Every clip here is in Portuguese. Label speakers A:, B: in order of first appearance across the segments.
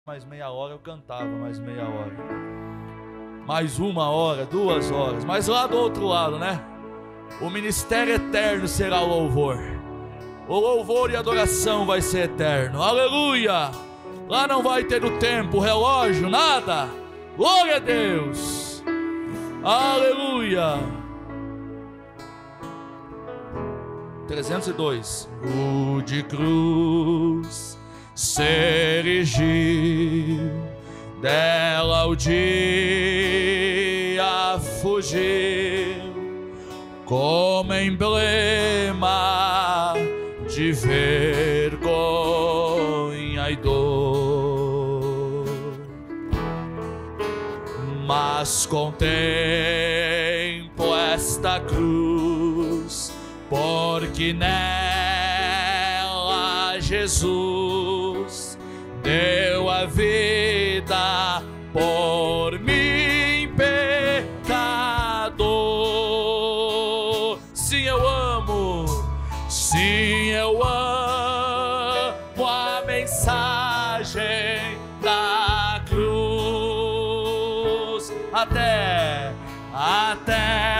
A: mais meia hora eu cantava mais meia hora, mais 1 hora, 2 horas, mas lá do outro lado, né? O ministério eterno será o louvor e a adoração vai ser eterno, aleluia. Lá não vai ter o tempo, o relógio, nada. Glória a Deus, aleluia. 302. O de cruz se erigiu, dela o dia fugiu, como emblema de vergonha e dor. Mas contemplo esta cruz, porque nela Jesus deu a vida por mim, pecador. Sim, eu amo a mensagem da cruz. Até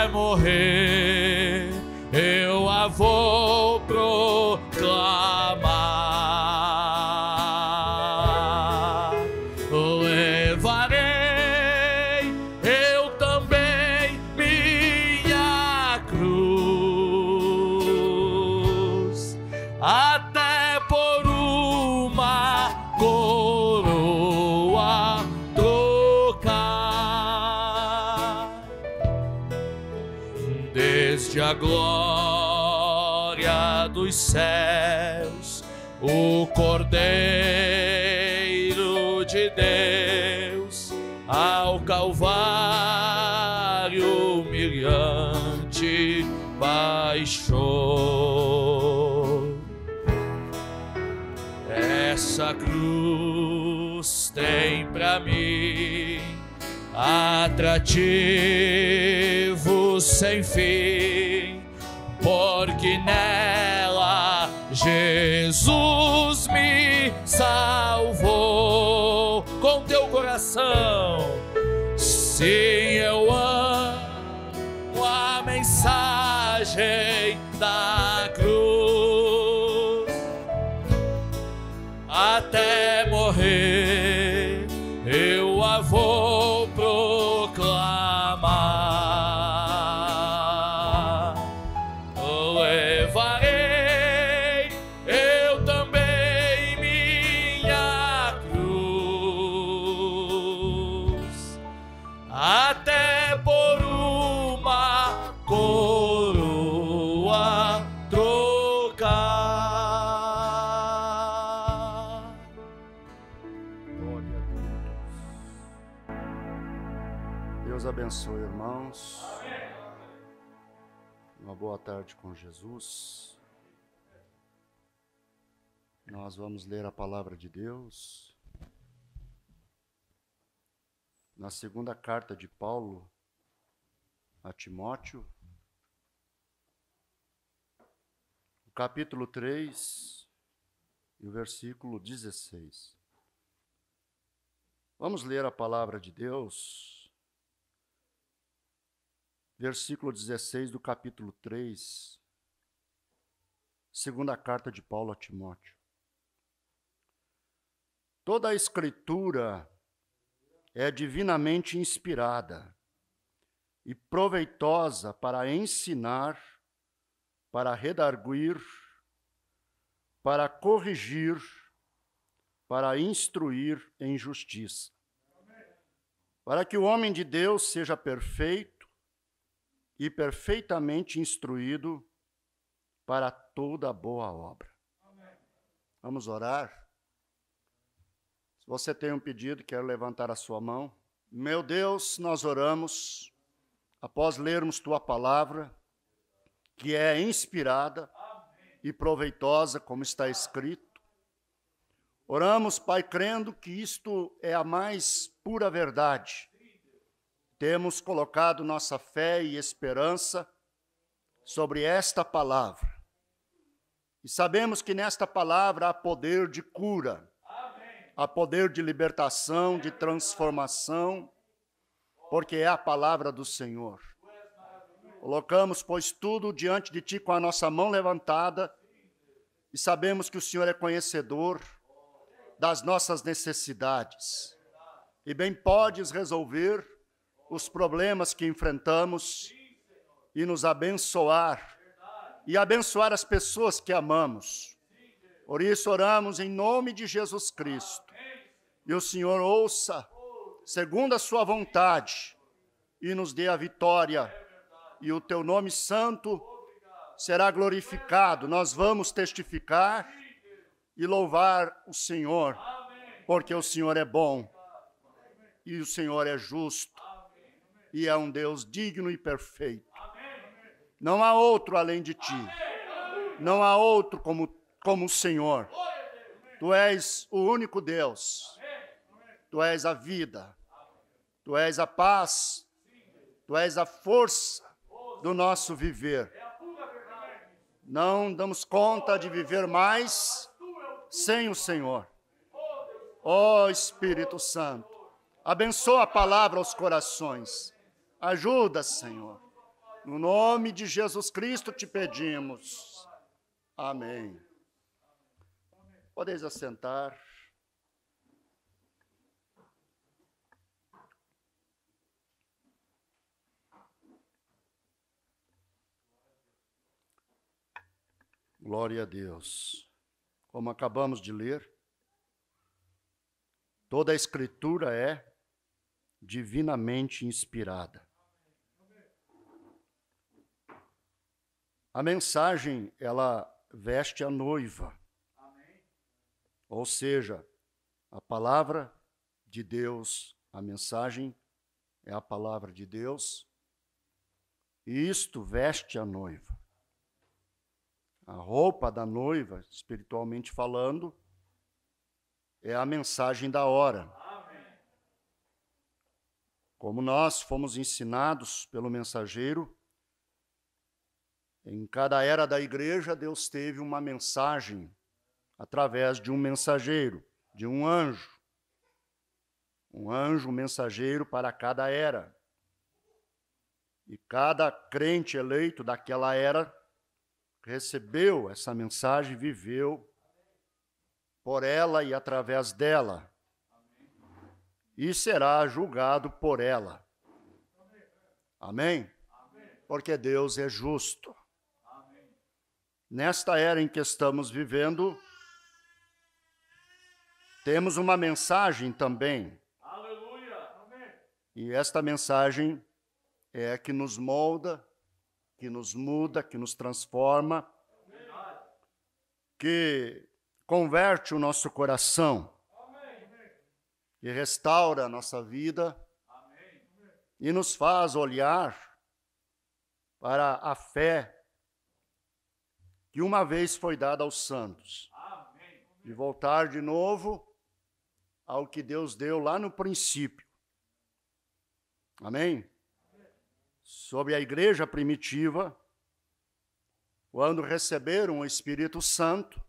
A: morrer eu a vou proclamar. Levarei eu também minha cruz, até por uma coroa trocar. Desde a glória dos céus, o Cordeiro de Deus ao Calvário humilhante baixou. Essa cruz tem pra mim atrativo sem fim, porque nela Jesus me salvou. Com teu coração, sim, eu amo a mensagem da cruz, até morrer eu a vou proclamar. Levarei eu também minha cruz, até por uma coroa trocar.
B: Glória a Deus. Deus abençoe, irmãos. Uma boa tarde com Jesus. Nós vamos ler a palavra de Deus na segunda carta de Paulo a Timóteo, o capítulo 3 e o versículo 16. Vamos ler a palavra de Deus. Versículo 16 do capítulo 3, segunda carta de Paulo a Timóteo. Toda a Escritura é divinamente inspirada e proveitosa para ensinar, para redarguir, para corrigir, para instruir em justiça, para que o homem de Deus seja perfeito e perfeitamente instruído para toda boa obra. Amém. Vamos orar? Se você tem um pedido, quero levantar a sua mão. Meu Deus, nós oramos, após lermos tua palavra, que é inspirada e proveitosa, como está escrito. Oramos, Pai, crendo que isto é a mais pura verdade. Temos colocado nossa fé e esperança sobre esta palavra. E sabemos que nesta palavra há poder de cura. Amém. há poder de libertação, de transformação, porque é a palavra do Senhor. Colocamos, pois, tudo diante de Ti com a nossa mão levantada e sabemos que o Senhor é conhecedor das nossas necessidades e bem podes resolver os problemas que enfrentamos e nos abençoar e abençoar as pessoas que amamos. Por isso oramos em nome de Jesus Cristo. E o Senhor ouça, segundo a sua vontade, e nos dê a vitória. E o teu nome santo será glorificado. Nós vamos testificar e louvar o Senhor, porque o Senhor é bom e o Senhor é justo e é um Deus digno e perfeito. Não há outro além de ti. Não há outro como o Senhor. Tu és o único Deus. Tu és a vida. Tu és a paz. Tu és a força do nosso viver. Não damos conta de viver mais sem o Senhor. Ó Espírito Santo, abençoa a palavra aos corações. Ajuda, Senhor. No nome de Jesus Cristo te pedimos. Amém. Podeis assentar. Glória a Deus. Como acabamos de ler, toda a Escritura é divinamente inspirada. A mensagem, ela veste a noiva. Ou seja, a palavra de Deus, a mensagem é a palavra de Deus, e isto veste a noiva. A roupa da noiva, espiritualmente falando, é a mensagem da hora. Como nós fomos ensinados pelo mensageiro, em cada era da igreja, Deus teve uma mensagem através de um mensageiro, de um anjo. Um anjo mensageiro para cada era. E cada crente eleito daquela era recebeu essa mensagem, viveu por ela e através dela. E será julgado por ela. Amém? Porque Deus é justo. Nesta era em que estamos vivendo, temos uma mensagem também. E esta mensagem é que nos molda, que nos muda, que nos transforma, que converte o nosso coração, que restaura a nossa vida e nos faz olhar para a fé que uma vez foi dada aos santos, e voltar de novo ao que Deus deu lá no princípio. Amém? Sobre a igreja primitiva, quando receberam o Espírito Santo,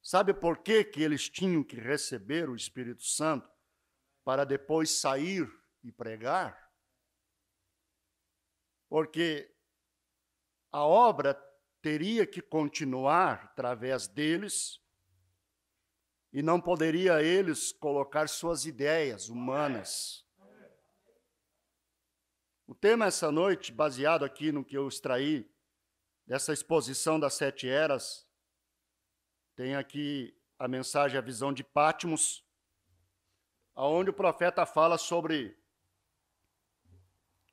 B: sabe por que eles tinham que receber o Espírito Santo para depois sair e pregar? Porque a obra teria que continuar através deles e não poderia eles colocar suas ideias humanas. O tema essa noite, baseado aqui no que eu extraí dessa exposição das 7 eras, tem aqui a mensagem, a visão de Patmos, onde o profeta fala sobre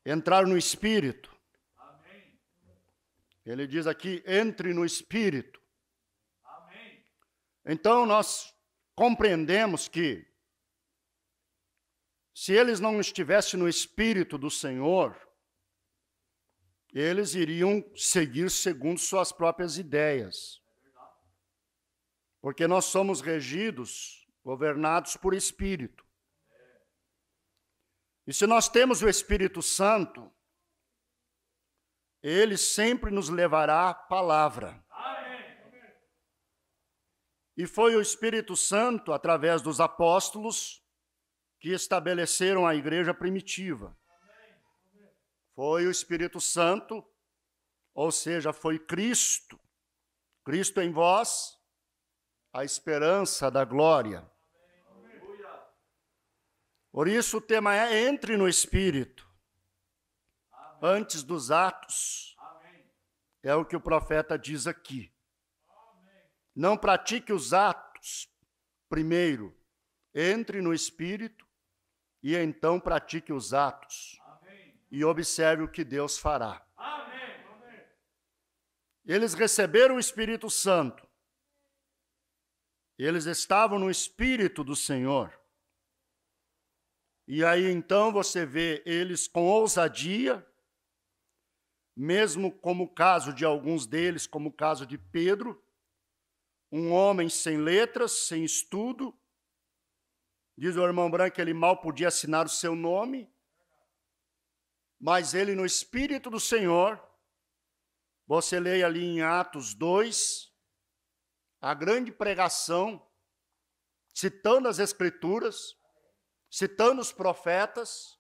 B: entrar no Espírito. Ele diz aqui, entre no Espírito. Então, nós compreendemos que, se eles não estivessem no Espírito do Senhor, eles iriam seguir segundo suas próprias ideias. Porque nós somos regidos, governados por Espírito. E se nós temos o Espírito Santo, ele sempre nos levará à palavra. E foi o Espírito Santo, através dos apóstolos, que estabeleceram a igreja primitiva. Foi o Espírito Santo, ou seja, foi Cristo. Cristo em vós, a esperança da glória. Por isso o tema é: entre no Espírito, antes dos atos. É o que o profeta diz aqui. Não pratique os atos primeiro, entre no Espírito e então pratique os atos. E observe o que Deus fará. Eles receberam o Espírito Santo. Eles estavam no Espírito do Senhor. E aí então você vê eles com ousadia, mesmo como o caso de alguns deles, como o caso de Pedro, um homem sem letras, sem estudo. Diz o irmão Branco que ele mal podia assinar o seu nome, mas ele no Espírito do Senhor, você lê ali em Atos 2, a grande pregação, citando as Escrituras, citando os profetas,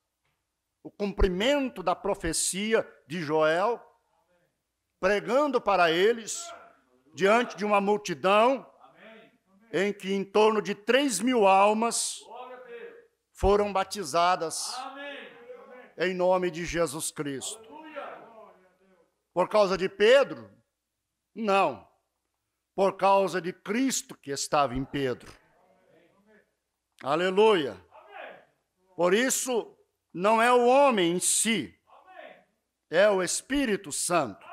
B: o cumprimento da profecia de Joel, pregando para eles, diante de uma multidão, em que em torno de 3.000 almas foram batizadas em nome de Jesus Cristo. Por causa de Pedro? Não. Por causa de Cristo que estava em Pedro. Aleluia. Por isso, não é o homem em si, é o Espírito Santo.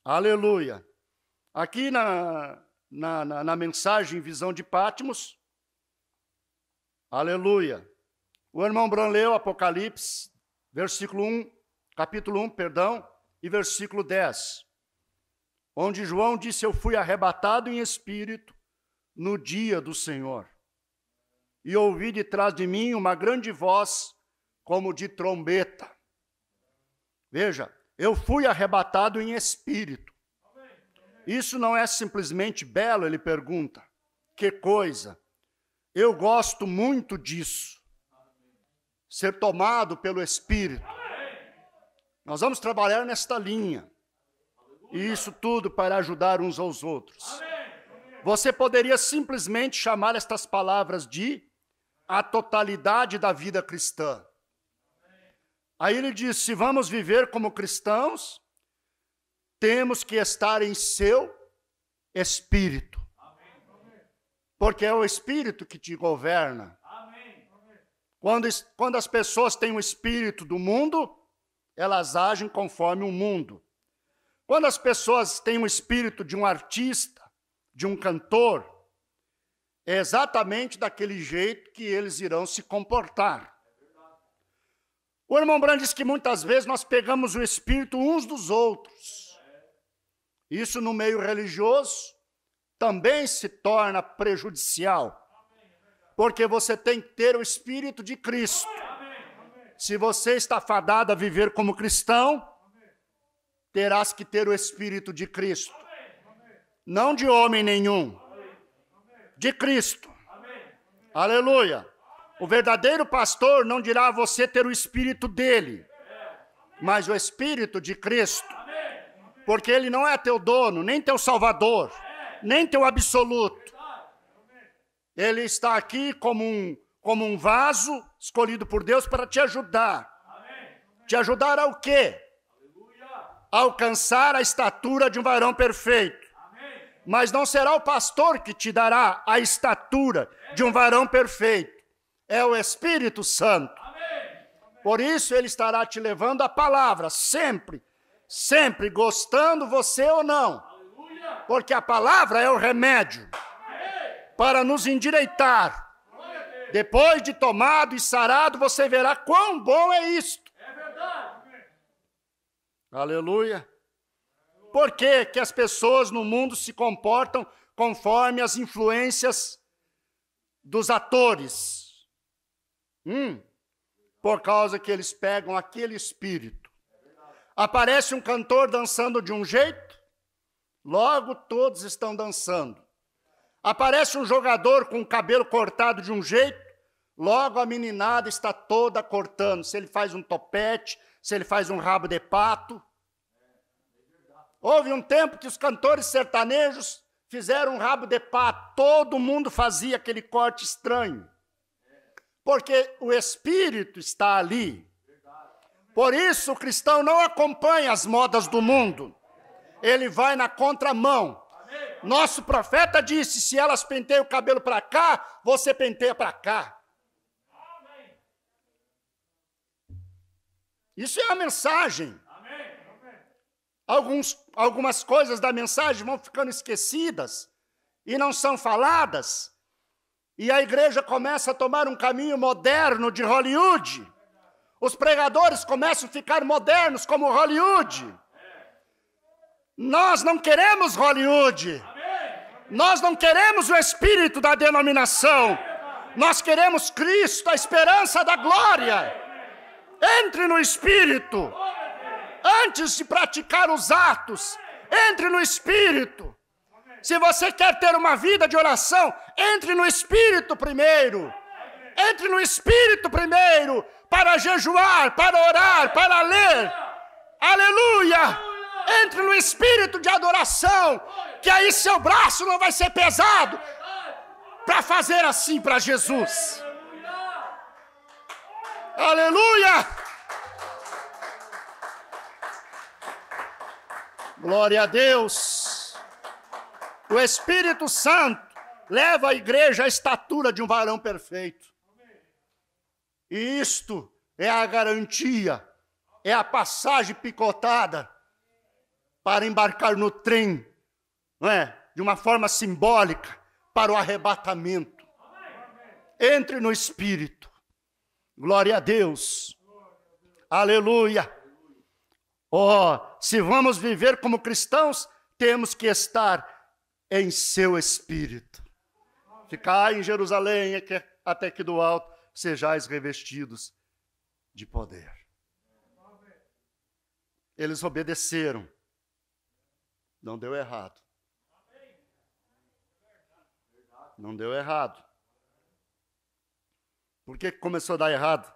B: Aleluia. Aqui na mensagem Visão de Patmos, aleluia, o irmão Bran leu Apocalipse, capítulo 1, e versículo 10, onde João disse: eu fui arrebatado em espírito no dia do Senhor, e ouvi de trás de mim uma grande voz, como de trombeta. Veja, eu fui arrebatado em espírito. Isso não é simplesmente belo, ele pergunta. Que coisa! Eu gosto muito disso. Ser tomado pelo Espírito. Nós vamos trabalhar nesta linha. E isso tudo para ajudar uns aos outros. Você poderia simplesmente chamar estas palavras de a totalidade da vida cristã. Aí ele diz: se vamos viver como cristãos, temos que estar em seu espírito. Porque é o espírito que te governa. Quando as pessoas têm o espírito do mundo, elas agem conforme o mundo. Quando as pessoas têm o espírito de um artista, de um cantor, é exatamente daquele jeito que eles irão se comportar. O irmão Brand diz que muitas vezes nós pegamos o espírito uns dos outros. Isso no meio religioso também se torna prejudicial, porque você tem que ter o Espírito de Cristo. Se você está fadado a viver como cristão, terás que ter o Espírito de Cristo. Não de homem nenhum, de Cristo. Aleluia. O verdadeiro pastor não dirá a você ter o Espírito dele, mas o Espírito de Cristo. Porque ele não é teu dono, nem teu salvador, nem teu absoluto. Ele está aqui como um vaso escolhido por Deus para te ajudar. Te ajudar ao quê? A alcançar a estatura de um varão perfeito. Mas não será o pastor que te dará a estatura de um varão perfeito. É o Espírito Santo. Por isso ele estará te levando a palavra sempre. Sempre, gostando você ou não, porque a palavra é o remédio para nos endireitar. Depois de tomado e sarado, você verá quão bom é isto. Aleluia. Por que as pessoas no mundo se comportam conforme as influências dos atores? Por causa que eles pegam aquele espírito. Aparece um cantor dançando de um jeito, logo todos estão dançando. Aparece um jogador com o cabelo cortado de um jeito, logo a meninada está toda cortando. Se ele faz um topete, se ele faz um rabo de pato. Houve um tempo que os cantores sertanejos fizeram um rabo de pato. Todo mundo fazia aquele corte estranho. Porque o Espírito está ali. Por isso o cristão não acompanha as modas do mundo. Ele vai na contramão. Nosso profeta disse, se elas penteiam o cabelo para cá, você penteia para cá. Isso é a mensagem. Algumas coisas da mensagem vão ficando esquecidas e não são faladas. E a igreja começa a tomar um caminho moderno de Hollywood. Os pregadores começam a ficar modernos como Hollywood. Nós não queremos Hollywood. Nós não queremos o espírito da denominação. Nós queremos Cristo, a esperança da glória. Entre no espírito. Antes de praticar os atos, entre no espírito. Se você quer ter uma vida de oração, entre no espírito primeiro. Entre no espírito primeiro, para jejuar, para orar, para ler. Aleluia! Entre no espírito de adoração, que aí seu braço não vai ser pesado para fazer assim para Jesus. Aleluia! Glória a Deus. O Espírito Santo leva a igreja à estatura de um varão perfeito. E isto é a garantia, é a passagem picotada para embarcar no trem, não é? De uma forma simbólica, para o arrebatamento. Entre no Espírito. Glória a Deus. Aleluia. Oh, se vamos viver como cristãos, temos que estar em seu Espírito. Ficai em Jerusalém, até que do alto sejais revestidos de poder. Eles obedeceram. Não deu errado. Não deu errado. Por que começou a dar errado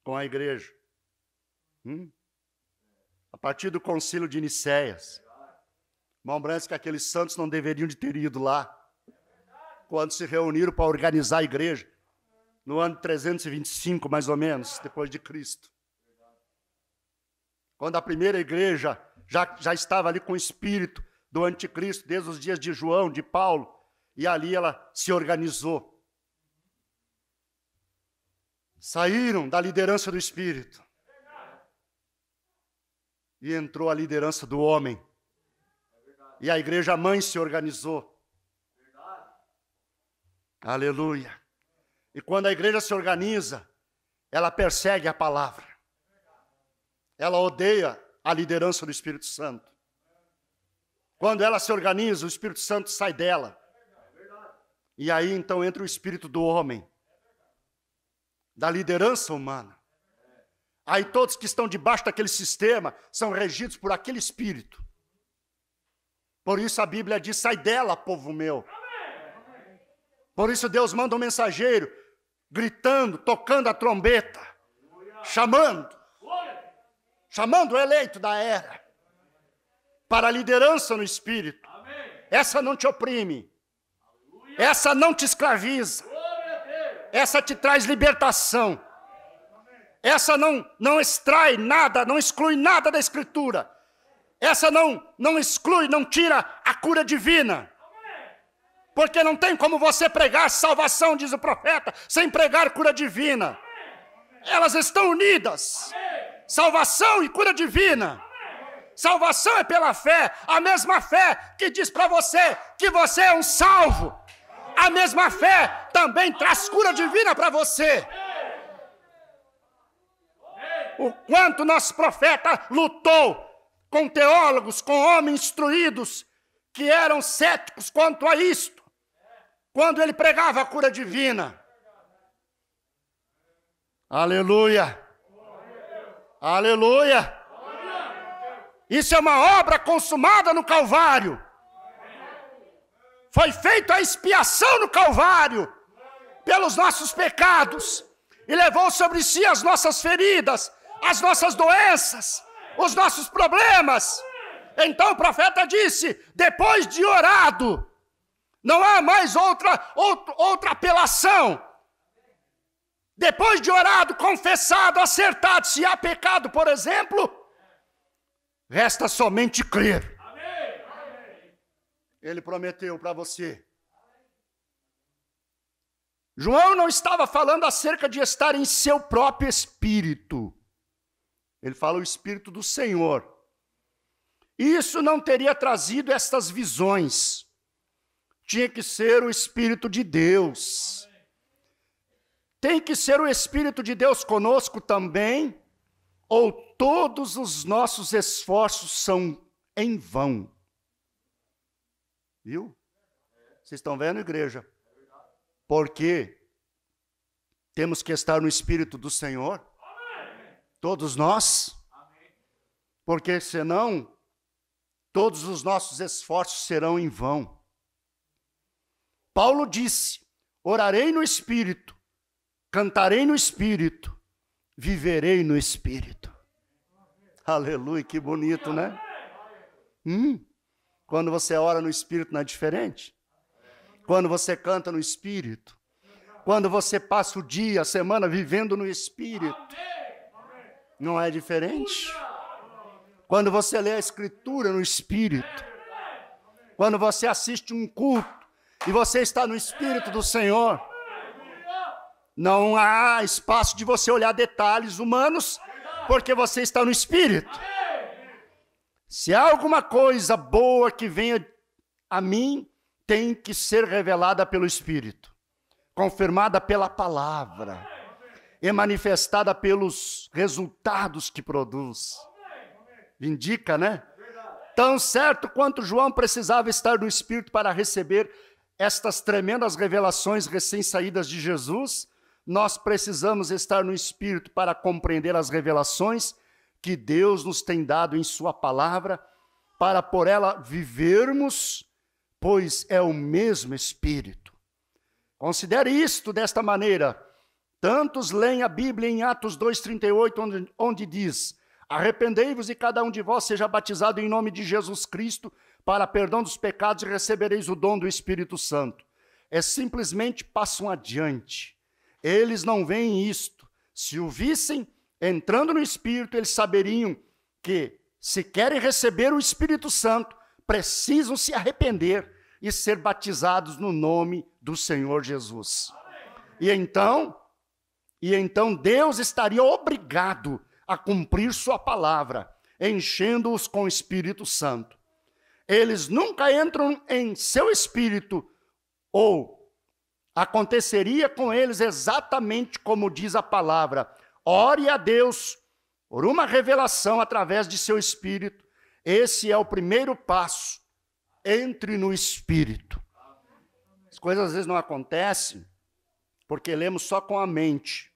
B: com a igreja? A partir do concílio de Nicéias. Irmão Branco, que aqueles santos não deveriam de ter ido lá. Quando se reuniram para organizar a igreja. No ano 325, mais ou menos, depois de Cristo. Quando a primeira igreja já estava ali com o espírito do anticristo, desde os dias de João, de Paulo. E ali ela se organizou. Saíram da liderança do Espírito. E entrou a liderança do homem. E a igreja mãe se organizou. Aleluia. E quando a igreja se organiza, ela persegue a palavra. Ela odeia a liderança do Espírito Santo. Quando ela se organiza, o Espírito Santo sai dela. E aí então entra o espírito do homem. Da liderança humana. Aí todos que estão debaixo daquele sistema são regidos por aquele espírito. Por isso a Bíblia diz, sai dela, povo meu. Por isso Deus manda um mensageiro, gritando, tocando a trombeta, chamando o eleito da era, para a liderança no espírito. Essa não te oprime, essa não te escraviza, essa te traz libertação. Essa não extrai nada, não exclui nada da Escritura. Essa não exclui, não tira a cura divina. Porque não tem como você pregar salvação, diz o profeta, sem pregar cura divina. Elas estão unidas. Salvação e cura divina. Salvação é pela fé, a mesma fé que diz para você que você é um salvo. A mesma fé também traz cura divina para você. O quanto nosso profeta lutou com teólogos, com homens instruídos, que eram céticos quanto a isto, quando ele pregava a cura divina. Aleluia! Aleluia! Isso é uma obra consumada no Calvário. Foi feita a expiação no Calvário pelos nossos pecados e levou sobre si as nossas feridas, as nossas doenças, os nossos problemas. Então o profeta disse: depois de orado, não há mais outra apelação. Depois de orado, confessado, acertado, se há pecado, por exemplo, resta somente crer. Ele prometeu para você. João não estava falando acerca de estar em seu próprio espírito. Ele fala o Espírito do Senhor. Isso não teria trazido estas visões. Tinha que ser o Espírito de Deus. Tem que ser o Espírito de Deus conosco também, ou todos os nossos esforços são em vão. Viu? Vocês estão vendo, igreja? Porque temos que estar no Espírito do Senhor. Todos nós. Porque senão, todos os nossos esforços serão em vão. Paulo disse: orarei no Espírito, cantarei no Espírito, viverei no Espírito. Aleluia, que bonito, né? Quando você ora no Espírito não é diferente? Quando você canta no Espírito, quando você passa o dia, a semana vivendo no Espírito, não é diferente? Quando você lê a Escritura no Espírito, quando você assiste um culto e você está no Espírito do Senhor, não há espaço de você olhar detalhes humanos, porque você está no Espírito. Se há alguma coisa boa que venha a mim, tem que ser revelada pelo Espírito, confirmada pela palavra e manifestada pelos resultados que produz. Indica, né? Tão certo quanto João precisava estar no Espírito para receber estas tremendas revelações recém-saídas de Jesus, nós precisamos estar no Espírito para compreender as revelações que Deus nos tem dado em sua palavra, para por ela vivermos, pois é o mesmo Espírito. Considere isto desta maneira. Tantos leem a Bíblia em Atos 2,38, onde diz: arrependei-vos e cada um de vós seja batizado em nome de Jesus Cristo para perdão dos pecados e recebereis o dom do Espírito Santo. É simplesmente passam adiante. Eles não veem isto. Se o vissem entrando no Espírito, eles saberiam que, se querem receber o Espírito Santo, precisam se arrepender e ser batizados no nome do Senhor Jesus. E então Deus estaria obrigado a cumprir sua palavra, enchendo-os com o Espírito Santo. Eles nunca entram em seu espírito, ou aconteceria com eles exatamente como diz a palavra: ore a Deus por uma revelação através de seu Espírito. Esse é o primeiro passo. Entre no Espírito. As coisas às vezes não acontecem porque lemos só com a mente.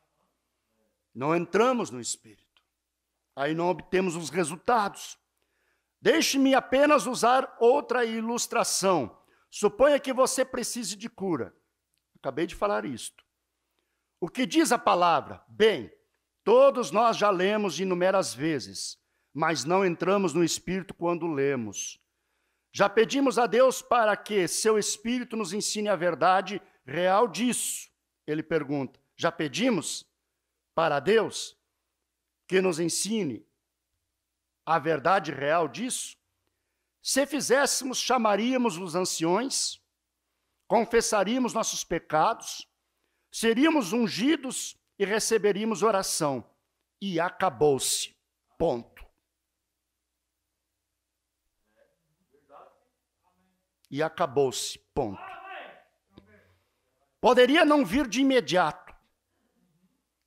B: Não entramos no Espírito. Aí não obtemos os resultados. Deixe-me apenas usar outra ilustração. Suponha que você precise de cura. Acabei de falar isto. O que diz a palavra? Bem, todos nós já lemos inúmeras vezes, mas não entramos no Espírito quando lemos. Já pedimos a Deus para que seu Espírito nos ensine a verdade real disso. Ele pergunta: já pedimos para Deus que nos ensine a verdade real disso? Se fizéssemos, chamaríamos os anciões, confessaríamos nossos pecados, seríamos ungidos e receberíamos oração. E acabou-se. Ponto. E acabou-se. Ponto. Poderia não vir de imediato,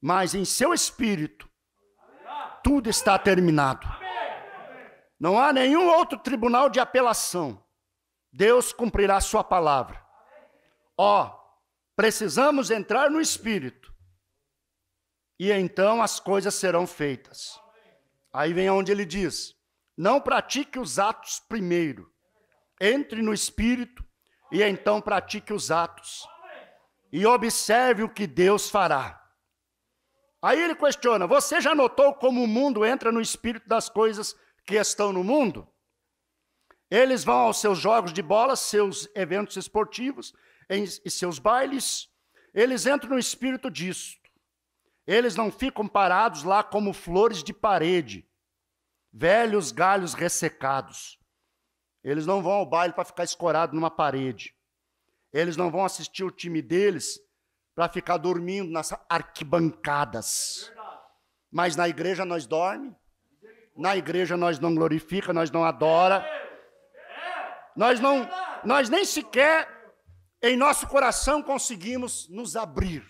B: mas em seu espírito, tudo está terminado. Não há nenhum outro tribunal de apelação. Deus cumprirá sua palavra. Precisamos entrar no Espírito. E então as coisas serão feitas. Aí vem onde ele diz: não pratique os atos primeiro. Entre no Espírito e então pratique os atos. E observe o que Deus fará. Aí ele questiona, você já notou como o mundo entra no espírito das coisas que estão no mundo? Eles vão aos seus jogos de bola, seus eventos esportivos e seus bailes. Eles entram no espírito disso. Eles não ficam parados lá como flores de parede, velhos galhos ressecados. Eles não vão ao baile para ficar escorado numa parede. Eles não vão assistir o time deles para ficar dormindo nas arquibancadas. Mas na igreja nós dormimos, na igreja nós não glorifica, nós não adora. Nós nem sequer em nosso coração conseguimos nos abrir.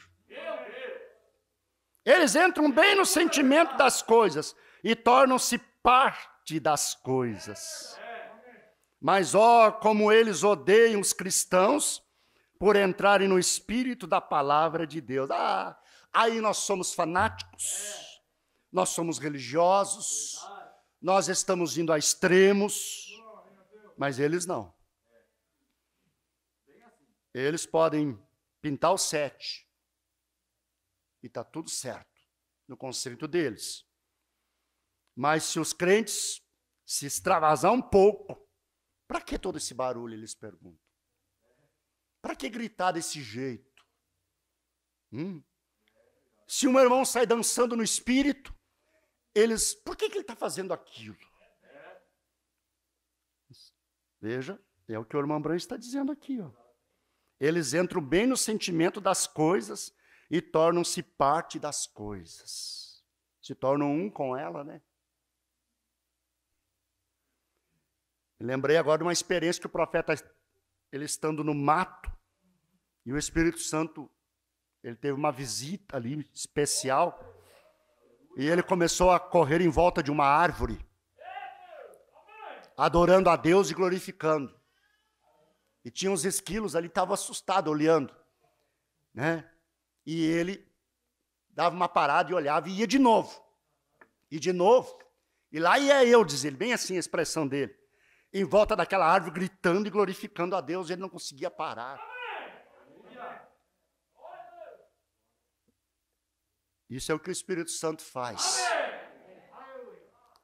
B: Eles entram bem no sentimento das coisas e tornam-se parte das coisas. Mas ó, como eles odeiam os cristãos por entrarem no espírito da palavra de Deus. Ah, aí nós somos fanáticos, nós somos religiosos, nós estamos indo a extremos, mas eles não. Eles podem pintar o 7 e está tudo certo no conceito deles. Mas se os crentes se extravasar um pouco, para que todo esse barulho, eles perguntam? Para que gritar desse jeito? Se um irmão sai dançando no espírito, por que ele está fazendo aquilo? Veja, é o que o irmão Branco está dizendo aqui. Ó. Eles entram bem no sentimento das coisas e tornam-se parte das coisas. Se tornam um com ela, né? Lembrei agora de uma experiência que o profeta, ele estando no mato, e o Espírito Santo, ele teve uma visita ali especial, e ele começou a correr em volta de uma árvore, adorando a Deus e glorificando. E tinha uns esquilos ali, estava assustado olhando, né? E ele dava uma parada e olhava e ia de novo. E de novo. E lá ia eu, diz ele, bem assim a expressão dele. Em volta daquela árvore, gritando e glorificando a Deus, ele não conseguia parar. Isso é o que o Espírito Santo faz.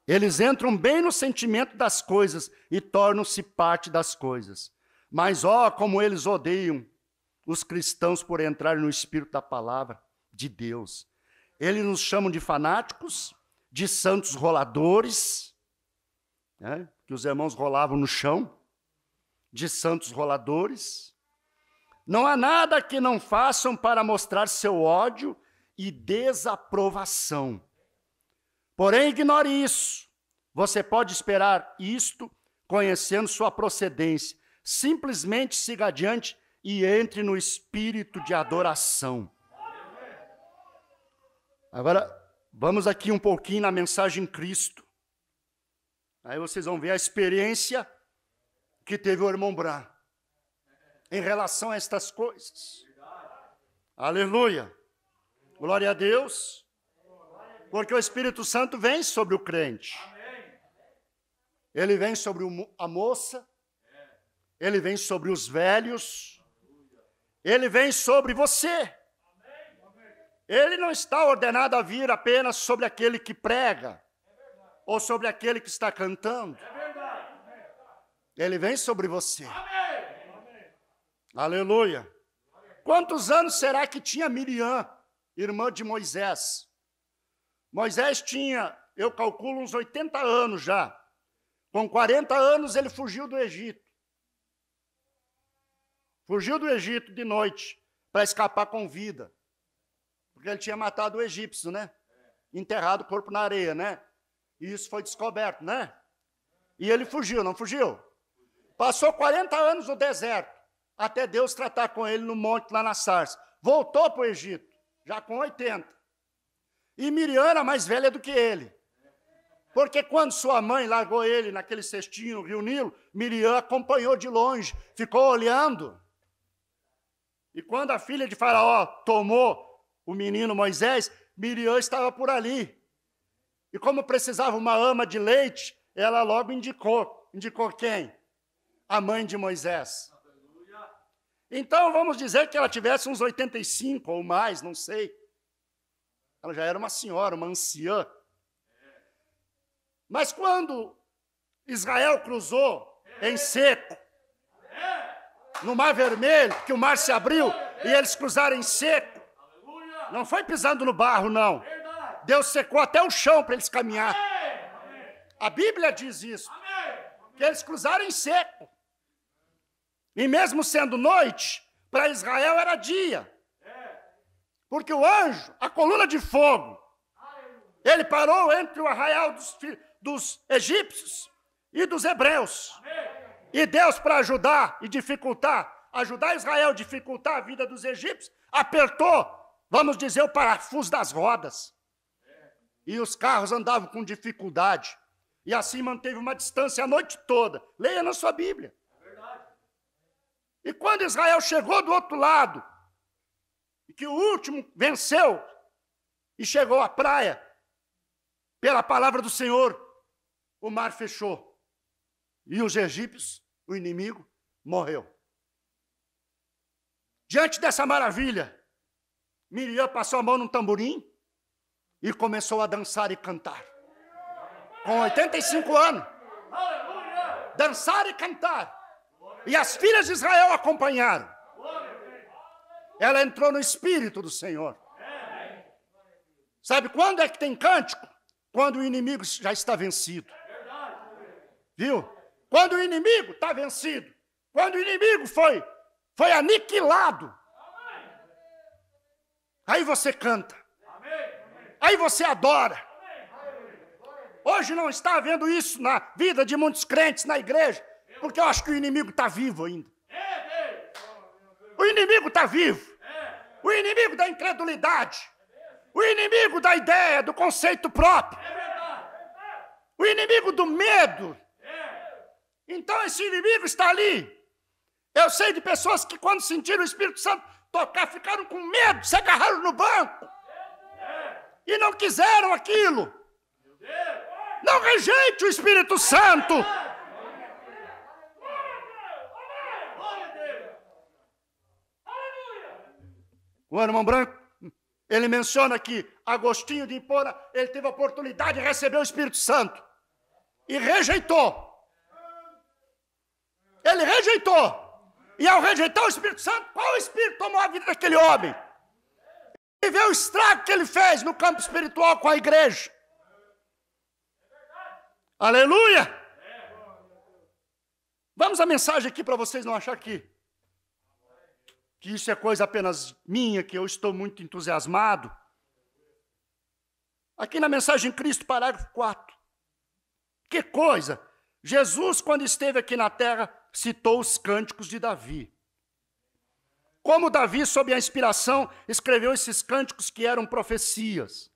B: Eles entram bem no sentimento das coisas e tornam-se parte das coisas. Mas, ó, como eles odeiam os cristãos por entrarem no espírito da palavra de Deus. Eles nos chamam de fanáticos, de santos roladores, né? Que os irmãos rolavam no chão, de santos roladores. Não há nada que não façam para mostrar seu ódio e desaprovação. Porém, ignore isso. Você pode esperar isto conhecendo sua procedência. Simplesmente siga adiante e entre no espírito de adoração. Agora, vamos aqui um pouquinho na mensagem Cristo. Aí vocês vão ver a experiência que teve o irmão Bran em relação a estas coisas. Aleluia. Glória a Deus. Porque o Espírito Santo vem sobre o crente. Ele vem sobre a moça. Ele vem sobre os velhos. Ele vem sobre você. Ele não está ordenado a vir apenas sobre aquele que prega. Ou sobre aquele que está cantando. Ele vem sobre você. Aleluia. Quantos anos será que tinha Miriam, irmã de Moisés? Moisés tinha, eu calculo, uns 80 anos já. Com 40 anos ele fugiu do Egito. Fugiu do Egito de noite para escapar com vida. Porque ele tinha matado o egípcio, né? Enterrado o corpo na areia, né? E isso foi descoberto, né? E ele fugiu, não fugiu? Passou 40 anos no deserto, até Deus tratar com ele no monte lá na sarça. Voltou para o Egito, já com 80. E Miriam era mais velha do que ele. Porque quando sua mãe largou ele naquele cestinho no Rio Nilo, Miriam acompanhou de longe, ficou olhando. E quando a filha de Faraó tomou o menino Moisés, Miriam estava por ali. E como precisava uma ama de leite, ela logo indicou. Indicou quem? A mãe de Moisés. Então, vamos dizer que ela tivesse uns 85 ou mais, não sei. Ela já era uma senhora, uma anciã. Mas quando Israel cruzou em seco, no Mar Vermelho, que o mar se abriu e eles cruzaram em seco, não foi pisando no barro, não. Deus secou até o chão para eles caminhar. A Bíblia diz isso, que eles cruzaram em seco. E mesmo sendo noite, para Israel era dia. Porque o anjo, a coluna de fogo, ele parou entre o arraial dos egípcios e dos hebreus. E Deus, para ajudar Israel a dificultar a vida dos egípcios, apertou, vamos dizer, o parafuso das rodas. E os carros andavam com dificuldade. E assim manteve uma distância a noite toda. Leia na sua Bíblia. E quando Israel chegou do outro lado, e que o último venceu e chegou à praia, pela palavra do Senhor, o mar fechou. E os egípcios, o inimigo, morreu. Diante dessa maravilha, Miriam passou a mão num tamborim e começou a dançar e cantar. Com 85 anos. Dançar e cantar. E as filhas de Israel acompanharam. Ela entrou no Espírito do Senhor. Sabe quando é que tem cântico? Quando o inimigo já está vencido. Viu? Quando o inimigo está vencido. Quando o inimigo foi aniquilado. Aí você canta. Aí você adora. Hoje não está havendo isso na vida de muitos crentes na igreja. Porque eu acho que o inimigo está vivo ainda. O inimigo está vivo. O inimigo da incredulidade. O inimigo da ideia, do conceito próprio. O inimigo do medo. Então esse inimigo está ali. Eu sei de pessoas que quando sentiram o Espírito Santo tocar, ficaram com medo, se agarraram no banco. E não quiseram aquilo. Não rejeite o Espírito Santo. O irmão Branco, ele menciona que Agostinho de Hipona, ele teve a oportunidade de receber o Espírito Santo. E rejeitou. Ele rejeitou. E ao rejeitar o Espírito Santo, qual Espírito tomou a vida daquele homem? E vê o estrago que ele fez no campo espiritual com a igreja. Aleluia! Vamos à mensagem aqui para vocês não acharem que isso é coisa apenas minha, que eu estou muito entusiasmado. Aqui na mensagem Cristo, parágrafo 4. Que coisa! Jesus, quando esteve aqui na terra, citou os cânticos de Davi. Como Davi, sob a inspiração, escreveu esses cânticos que eram profecias.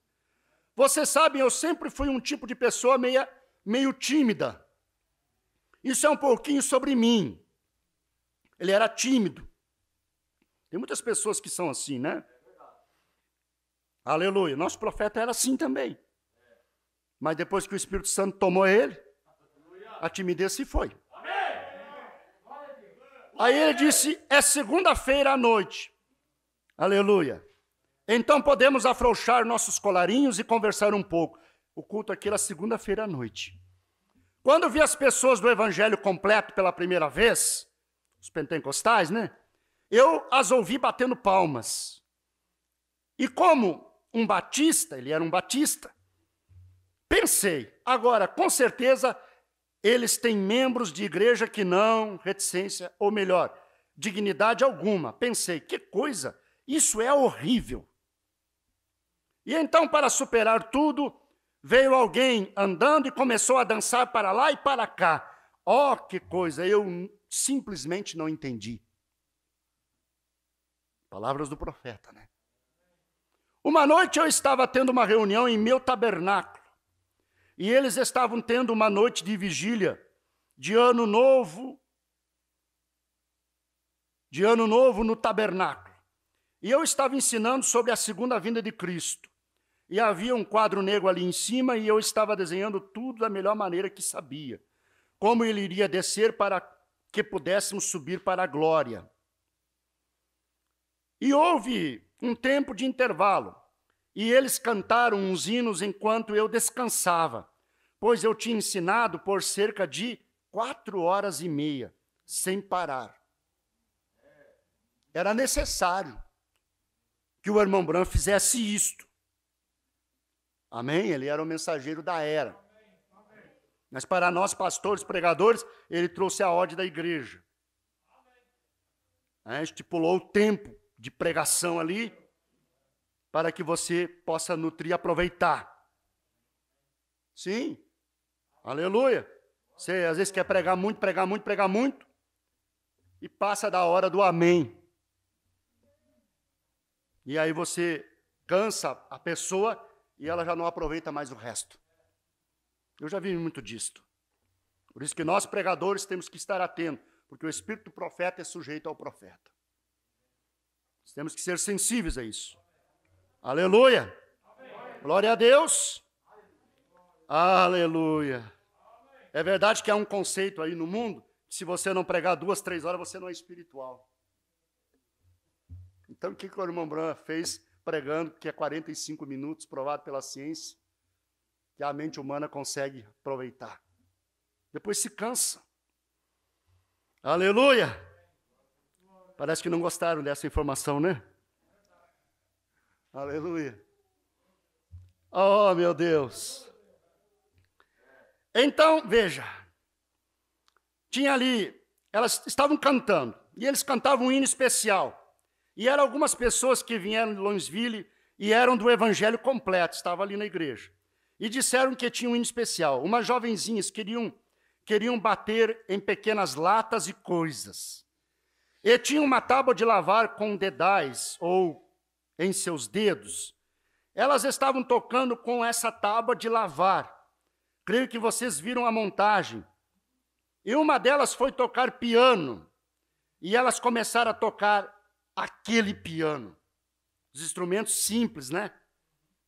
B: Vocês sabem, eu sempre fui um tipo de pessoa meio tímida. Isso é um pouquinho sobre mim. Ele era tímido. Tem muitas pessoas que são assim, né? Aleluia. Nosso profeta era assim também. Mas depois que o Espírito Santo tomou ele, a timidez se foi. Aí ele disse, é segunda-feira à noite. Aleluia. Então podemos afrouxar nossos colarinhos e conversar um pouco. O culto aqui era segunda-feira à noite. Quando vi as pessoas do evangelho completo pela primeira vez, os pentecostais, né? Eu as ouvi batendo palmas. E como um batista, ele era um batista, pensei, agora, com certeza, eles têm membros de igreja que não, reticência, ou melhor, dignidade alguma. Pensei, que coisa, isso é horrível. E então, para superar tudo, veio alguém andando e começou a dançar para lá e para cá. Oh, que coisa, eu simplesmente não entendi. Palavras do profeta, né? Uma noite eu estava tendo uma reunião em meu tabernáculo. E eles estavam tendo uma noite de vigília, de ano novo no tabernáculo. E eu estava ensinando sobre a segunda vinda de Cristo. E havia um quadro negro ali em cima e eu estava desenhando tudo da melhor maneira que sabia. Como ele iria descer para que pudéssemos subir para a glória. E houve um tempo de intervalo, e eles cantaram uns hinos enquanto eu descansava, pois eu tinha ensinado por cerca de 4h30, sem parar. Era necessário que o irmão Branham fizesse isto. Amém? Ele era o mensageiro da era. Mas para nós, pastores, pregadores, ele trouxe a ordem da igreja. Estipulou o tempo de pregação ali, para que você possa nutrir e aproveitar. Sim. Aleluia. Você às vezes quer pregar muito, e passa da hora do amém. E aí você cansa a pessoa e ela já não aproveita mais o resto. Eu já vi muito disto. Por isso que nós, pregadores, temos que estar atentos, porque o espírito do profeta é sujeito ao profeta. Nós temos que ser sensíveis a isso. Aleluia! Amém. Glória a Deus! Aleluia! É verdade que há um conceito aí no mundo, que se você não pregar 2, 3 horas, você não é espiritual. Então, o que o irmão Branham fez pregando, que é 45 minutos, provado pela ciência, que a mente humana consegue aproveitar. Depois se cansa. Aleluia! Parece que não gostaram dessa informação, né? Aleluia! Oh, meu Deus! Então, veja, tinha ali, elas estavam cantando, e eles cantavam um hino especial. E eram algumas pessoas que vieram de Louisville e eram do evangelho completo, estavam ali na igreja. E disseram que tinha um hino especial. Umas jovenzinhas queriam bater em pequenas latas e coisas. E tinha uma tábua de lavar com dedais, ou em seus dedos. Elas estavam tocando com essa tábua de lavar. Creio que vocês viram a montagem. E uma delas foi tocar piano. E elas começaram a tocar aquele piano. Os instrumentos simples, né?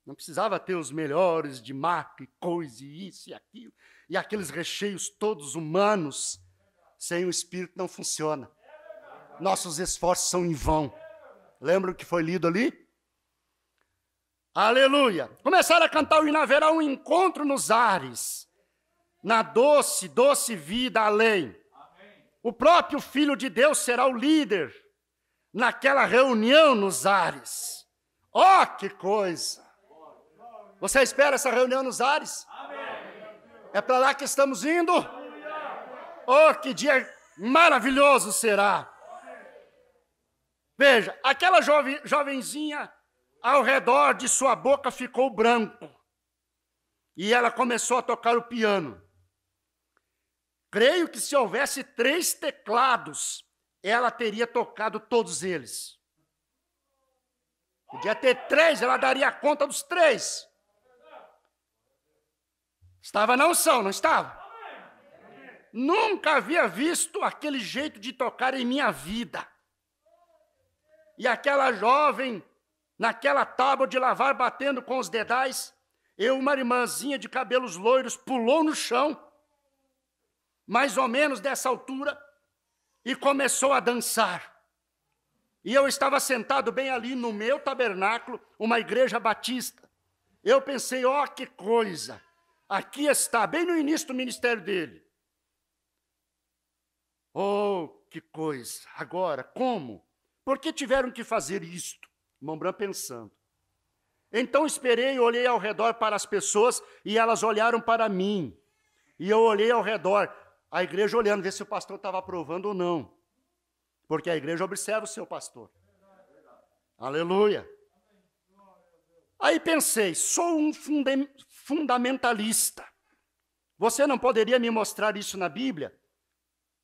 B: Não precisava ter os melhores de marca e coisa, e isso e aquilo. E aqueles recheios todos humanos. Sem o Espírito não funciona. Nossos esforços são em vão. Lembra o que foi lido ali? Aleluia! Começaram a cantar o hino, haverá um encontro nos ares, na doce, doce vida além. O próprio Filho de Deus será o líder naquela reunião nos ares. Oh, que coisa! Você espera essa reunião nos ares? É para lá que estamos indo? Oh, que dia maravilhoso será! Veja, aquela jovenzinha ao redor de sua boca ficou branco. E ela começou a tocar o piano. Creio que se houvesse 3 teclados, ela teria tocado todos eles. Podia ter 3, ela daria conta dos 3. Estava na unção, não estava? Nunca havia visto aquele jeito de tocar em minha vida. E aquela jovem, naquela tábua de lavar, batendo com os dedais, uma irmãzinha de cabelos loiros pulou no chão, mais ou menos dessa altura, e começou a dançar. E eu estava sentado bem ali no meu tabernáculo, uma igreja batista. Eu pensei, ó, que coisa! Aqui está, bem no início do ministério dele. Oh, que coisa! Agora, como? Por que tiveram que fazer isto? Irmão Branham pensando. Então esperei e olhei ao redor para as pessoas e elas olharam para mim. E eu olhei ao redor, a igreja olhando, ver se o pastor estava aprovando ou não. Porque a igreja observa o seu pastor. Aleluia. Aí pensei, sou um fundamentalista. Você não poderia me mostrar isso na Bíblia?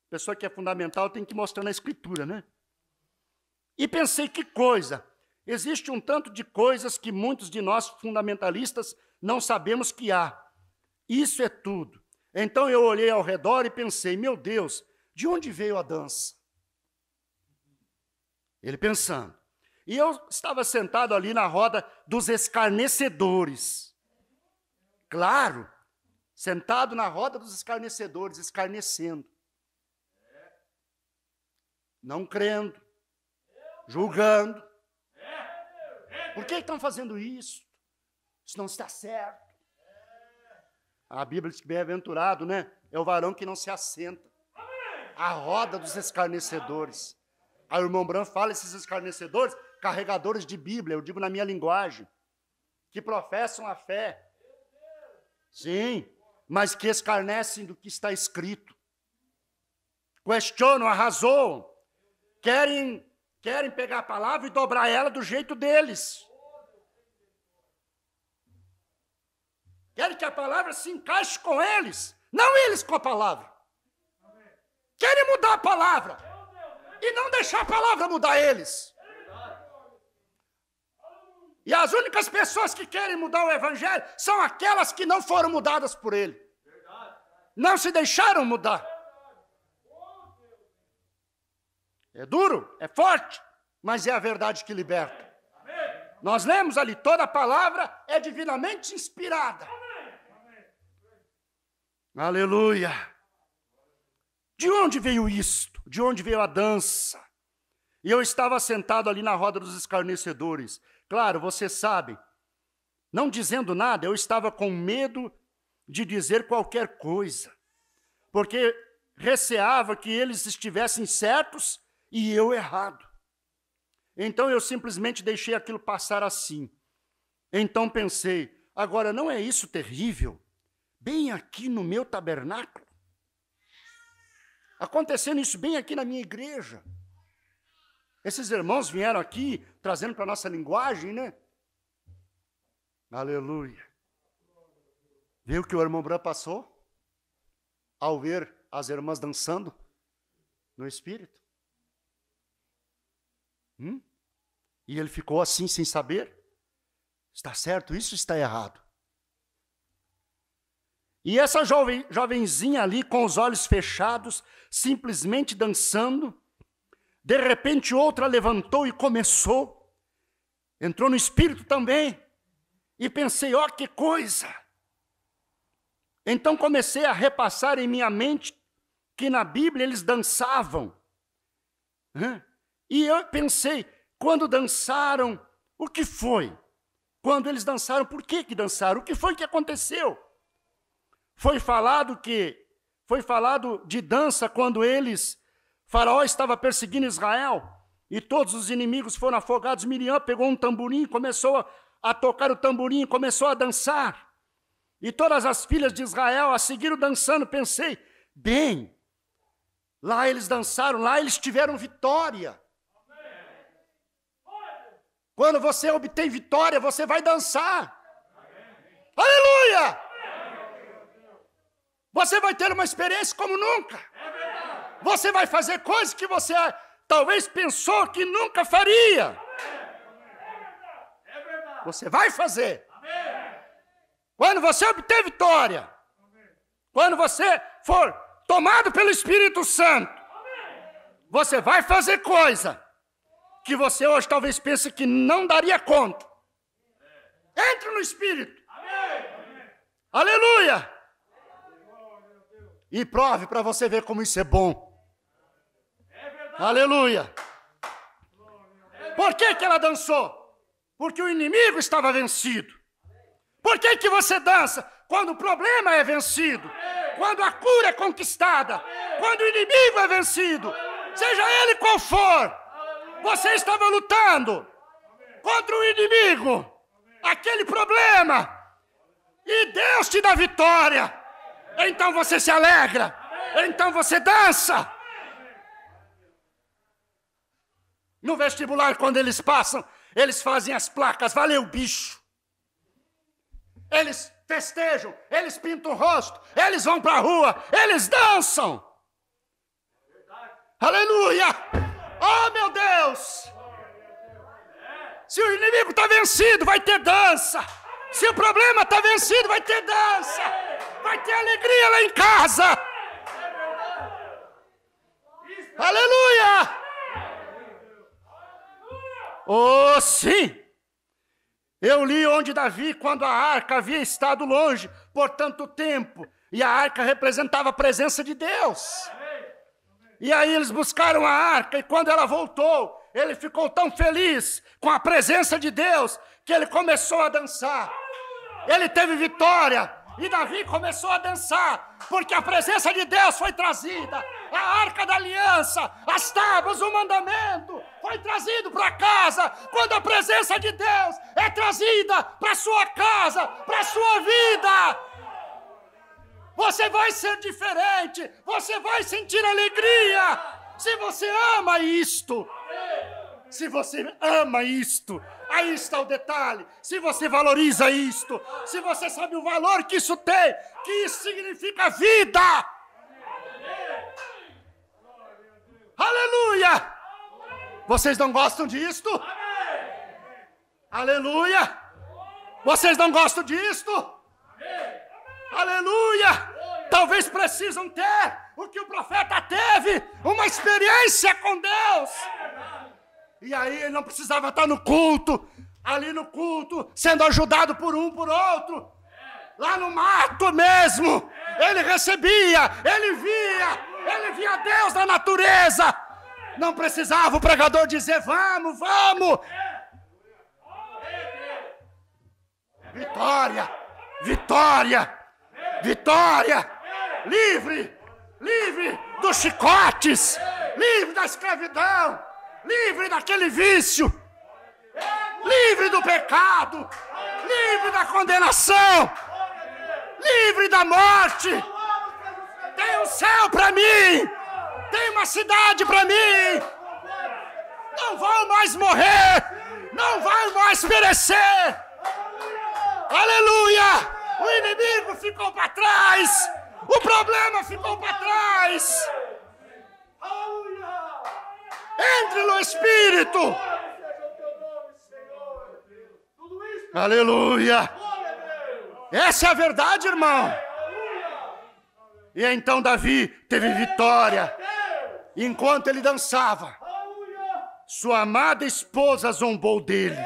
B: A pessoa que é fundamental tem que mostrar na Escritura, né? E pensei, que coisa. Existe um tanto de coisas que muitos de nós fundamentalistas não sabemos que há. Isso é tudo. Então eu olhei ao redor e pensei, meu Deus, de onde veio a dança? Ele pensando. E eu estava sentado ali na roda dos escarnecedores. Claro, sentado na roda dos escarnecedores, escarnecendo. Não crendo, julgando, Por que estão fazendo isso? Isso não está certo. A Bíblia diz que bem-aventurado, né? É o varão que não se assenta à roda dos escarnecedores. Aí o irmão Branco fala, esses escarnecedores, carregadores de Bíblia, eu digo na minha linguagem, que professam a fé. Sim, mas que escarnecem do que está escrito. Questionam, arrazoam. Querem pegar a palavra e dobrar ela do jeito deles. Querem que a palavra se encaixe com eles, não eles com a palavra. Querem mudar a palavra e não deixar a palavra mudar eles. E as únicas pessoas que querem mudar o evangelho são aquelas que não foram mudadas por ele. Não se deixaram mudar. É duro, é forte, mas é a verdade que liberta. Nós lemos ali, toda a palavra é divinamente inspirada. Aleluia! De onde veio isto? De onde veio a dança? E eu estava sentado ali na roda dos escarnecedores. Claro, você sabe, não dizendo nada, eu estava com medo de dizer qualquer coisa, porque receava que eles estivessem certos e eu errado. Então eu simplesmente deixei aquilo passar assim. Então pensei, agora não é isso terrível? Bem aqui no meu tabernáculo? Acontecendo isso bem aqui na minha igreja. Esses irmãos vieram aqui, trazendo para a nossa linguagem, né? Aleluia. Viu o que o irmão Bran passou? Ao ver as irmãs dançando no Espírito? E ele ficou assim, sem saber? Está certo isso ou está errado? E essa jovenzinha ali, com os olhos fechados, simplesmente dançando, de repente outra levantou e começou, entrou no Espírito também, e pensei, ó, que coisa! Então comecei a repassar em minha mente que na Bíblia eles dançavam. E eu pensei, quando dançaram, o que foi? Quando eles dançaram, por que dançaram? O que foi que aconteceu? Foi falado de dança quando Faraó estava perseguindo Israel, e todos os inimigos foram afogados. Miriam pegou um tamborim, começou a tocar o tamborim, começou a dançar. E todas as filhas de Israel a seguiram dançando. Pensei, bem, lá eles dançaram, lá eles tiveram vitória. Quando você obtém vitória, você vai dançar. Aleluia! Você vai ter uma experiência como nunca. Você vai fazer coisas que você talvez pensou que nunca faria. Você vai fazer. Quando você obter vitória, quando você for tomado pelo Espírito Santo, você vai fazer coisa que você hoje talvez pense que não daria conta. Entre no Espírito. Aleluia! E prove para você ver como isso é bom. Aleluia! Por que ela dançou? Porque o inimigo estava vencido. Por que você dança? Quando o problema é vencido. Quando a cura é conquistada. Quando o inimigo é vencido. Seja ele qual for. Você estava lutando contra o inimigo. Aquele problema. E Deus te dá vitória. Então você se alegra. Então você dança. No vestibular, quando eles passam, eles fazem as placas, valeu bicho. Eles festejam, eles pintam o rosto, eles vão para a rua, eles dançam. Aleluia! Oh, meu Deus! Se o inimigo está vencido, vai ter dança. Se o problema está vencido, vai ter dança. Vai ter alegria lá em casa. Aleluia! Oh, sim! Eu li onde Davi, quando a arca havia estado longe por tanto tempo, e a arca representava a presença de Deus. E aí eles buscaram a arca, e quando ela voltou, ele ficou tão feliz com a presença de Deus que ele começou a dançar. Ele teve vitória. E Davi começou a dançar, porque a presença de Deus foi trazida. A arca da aliança, as tábuas, o mandamento foi trazido para casa. Quando a presença de Deus é trazida para sua casa, para sua vida, você vai ser diferente, você vai sentir alegria. Se você ama isto, se você ama isto, aí está o detalhe. Se você valoriza isto, se você sabe o valor que isso tem, que isso significa vida. Aleluia! Vocês não gostam disto? Aleluia! Vocês não gostam disto? Aleluia! Talvez precisam ter o que o profeta teve, uma experiência com Deus. E aí ele não precisava estar no culto, ali no culto, sendo ajudado por um, por outro. Lá no mato mesmo, ele recebia, ele via Deus na natureza. Não precisava o pregador dizer, vamos, vamos. Vitória, vitória, vitória. Livre, livre dos chicotes, livre da escravidão. Livre daquele vício, livre do pecado, livre da condenação, livre da morte. Tem um céu para mim, tem uma cidade para mim. Não vou mais morrer, não vai mais perecer. Aleluia! O inimigo ficou para trás, o problema ficou para trás. Entre no Espírito. Aleluia. Essa é a verdade, irmão. E então Davi teve vitória. Enquanto ele dançava, sua amada esposa zombou dele,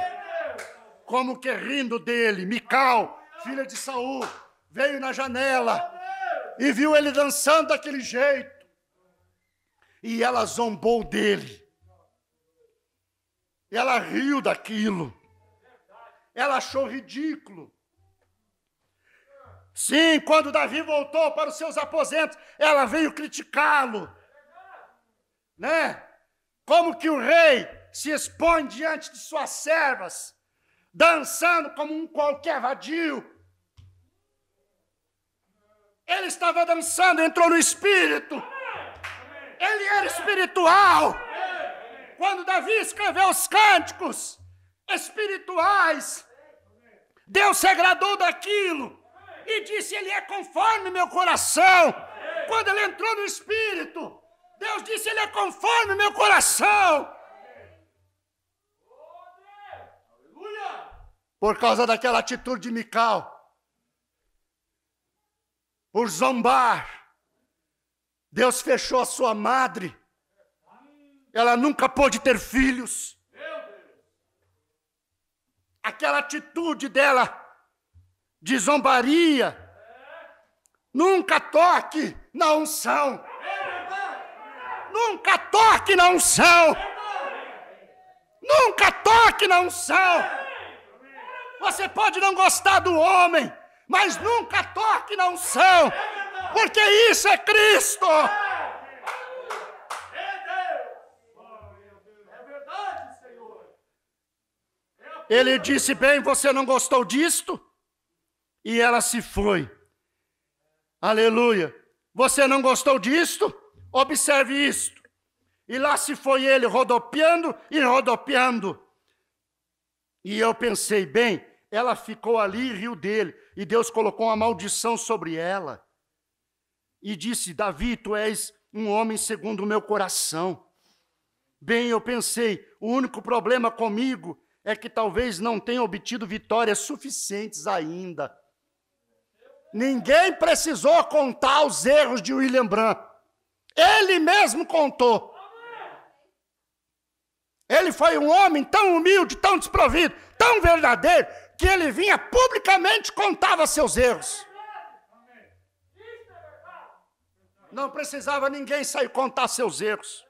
B: como que rindo dele. Mical, filha de Saul, veio na janela e viu ele dançando daquele jeito. E ela zombou dele. Ela riu daquilo. Ela achou ridículo. Sim, quando Davi voltou para os seus aposentos, ela veio criticá-lo. Né? Como que o rei se expõe diante de suas servas, dançando como um qualquer vadio. Ele estava dançando, entrou no espírito. Ele era espiritual. Quando Davi escreveu os cânticos espirituais, Deus se agradou daquilo e disse, ele é conforme meu coração. Quando ele entrou no espírito, Deus disse, ele é conforme meu coração. Por causa daquela atitude de Mical, por zombar, Deus fechou a sua madre. Ela nunca pôde ter filhos. Aquela atitude dela de zombaria. Nunca toque na unção. Nunca toque na unção. Nunca toque na unção. Você pode não gostar do homem, mas nunca toque na unção, porque isso é Cristo. Ele disse, bem, você não gostou disto? E ela se foi. Aleluia. Você não gostou disto? Observe isto. E lá se foi ele rodopiando e rodopiando. E eu pensei, bem, ela ficou ali e riu dele. E Deus colocou uma maldição sobre ela. E disse, Davi, tu és um homem segundo o meu coração. Bem, eu pensei, o único problema comigo é que talvez não tenha obtido vitórias suficientes ainda. Ninguém precisou contar os erros de William Branham. Ele mesmo contou. Ele foi um homem tão humilde, tão desprovido, tão verdadeiro, que ele vinha publicamente e contava seus erros. Não precisava ninguém sair contar seus erros.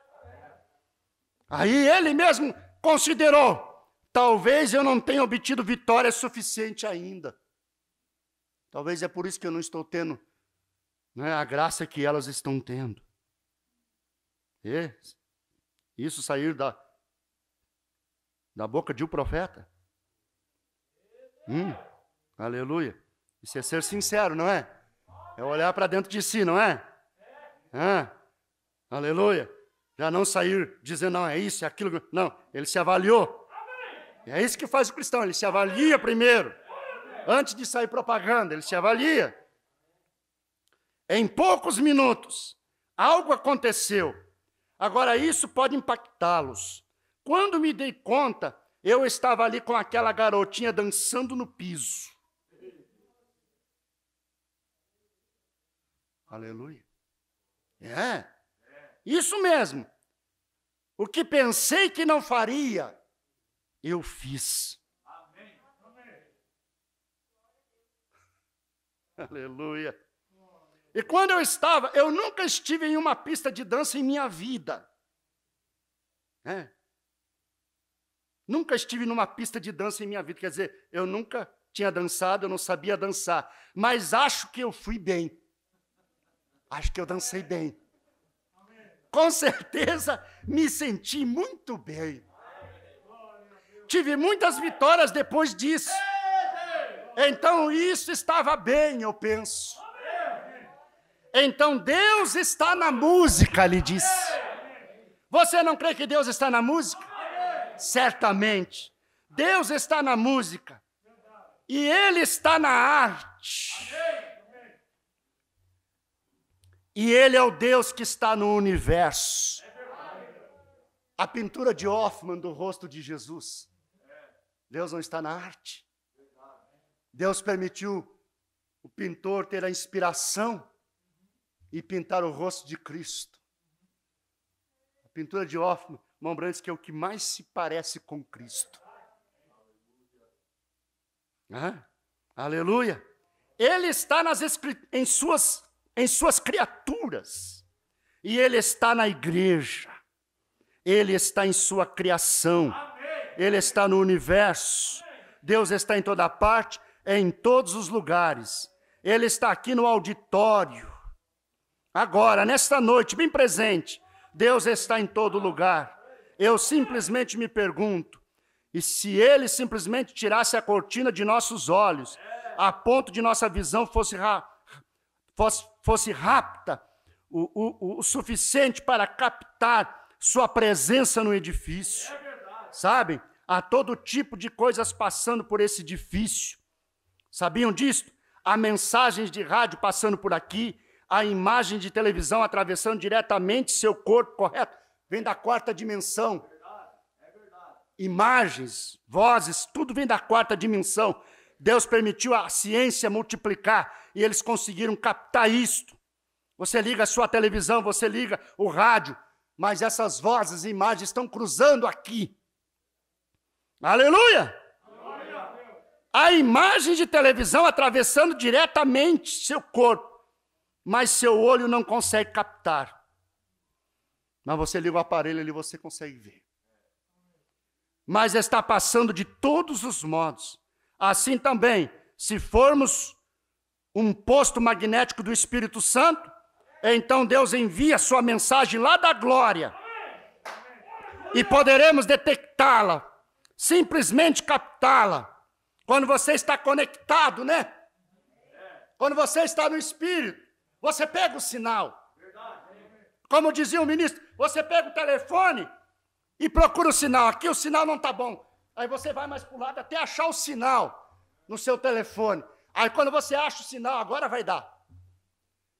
B: Aí ele mesmo considerou: talvez eu não tenha obtido vitória suficiente ainda. Talvez é por isso que eu não estou tendo, né, a graça que elas estão tendo. E isso sair da boca de um profeta. Aleluia. Isso é ser sincero, não é? É olhar para dentro de si, não é? Aleluia. Já não sair dizendo, não, é isso, é aquilo. Não, ele se avaliou. É isso que faz o cristão, ele se avalia primeiro. Antes de sair propaganda, ele se avalia. Em poucos minutos, algo aconteceu. Agora, isso pode impactá-los. Quando me dei conta, eu estava ali com aquela garotinha dançando no piso. Aleluia. Isso mesmo. O que pensei que não faria, eu fiz. Amém. Aleluia. E quando eu nunca estive em uma pista de dança em minha vida. Nunca estive numa pista de dança em minha vida. Quer dizer, eu nunca tinha dançado, eu não sabia dançar. Mas acho que eu fui bem. Acho que eu dancei bem. Com certeza, me senti muito bem. Tive muitas vitórias depois disso. Então, isso estava bem, eu penso. Então, Deus está na música, lhe disse. Você não crê que Deus está na música? Certamente. Deus está na música. E Ele está na arte. E Ele é o Deus que está no universo. A pintura de Hoffmann do rosto de Jesus. Deus não está na arte. Deus permitiu o pintor ter a inspiração e pintar o rosto de Cristo. A pintura de Hoffmann, irmão Brandes, que é o que mais se parece com Cristo. Aleluia. Ele está em suas criaturas. E Ele está na igreja. Ele está em sua criação. Ele está no universo. Deus está em toda parte, em todos os lugares. Ele está aqui no auditório. Agora, nesta noite, bem presente, Deus está em todo lugar. Eu simplesmente me pergunto, e se Ele simplesmente tirasse a cortina de nossos olhos, a ponto de nossa visão fosse rápida, o suficiente para captar sua presença no edifício. Sabem? Há todo tipo de coisas passando por esse edifício. Sabiam disso? Há mensagens de rádio passando por aqui, há imagem de televisão atravessando diretamente seu corpo, correto? Vem da quarta dimensão. Imagens, vozes, tudo vem da quarta dimensão. Deus permitiu a ciência multiplicar e eles conseguiram captar isto. Você liga a sua televisão, você liga o rádio, mas essas vozes e imagens estão cruzando aqui. Aleluia! A imagem de televisão atravessando diretamente seu corpo, mas seu olho não consegue captar. Mas você liga o aparelho ali, você consegue ver. Mas está passando de todos os modos. Assim também, se formos um posto magnético do Espírito Santo, então Deus envia a sua mensagem lá da glória. E poderemos detectá-la, simplesmente captá-la. Quando você está conectado, né? Quando você está no Espírito, você pega o sinal. Como dizia o ministro, você pega o telefone e procura o sinal. Aqui o sinal não está bom. Aí você vai mais para o lado até achar o sinal no seu telefone. Aí quando você acha o sinal, agora vai dar.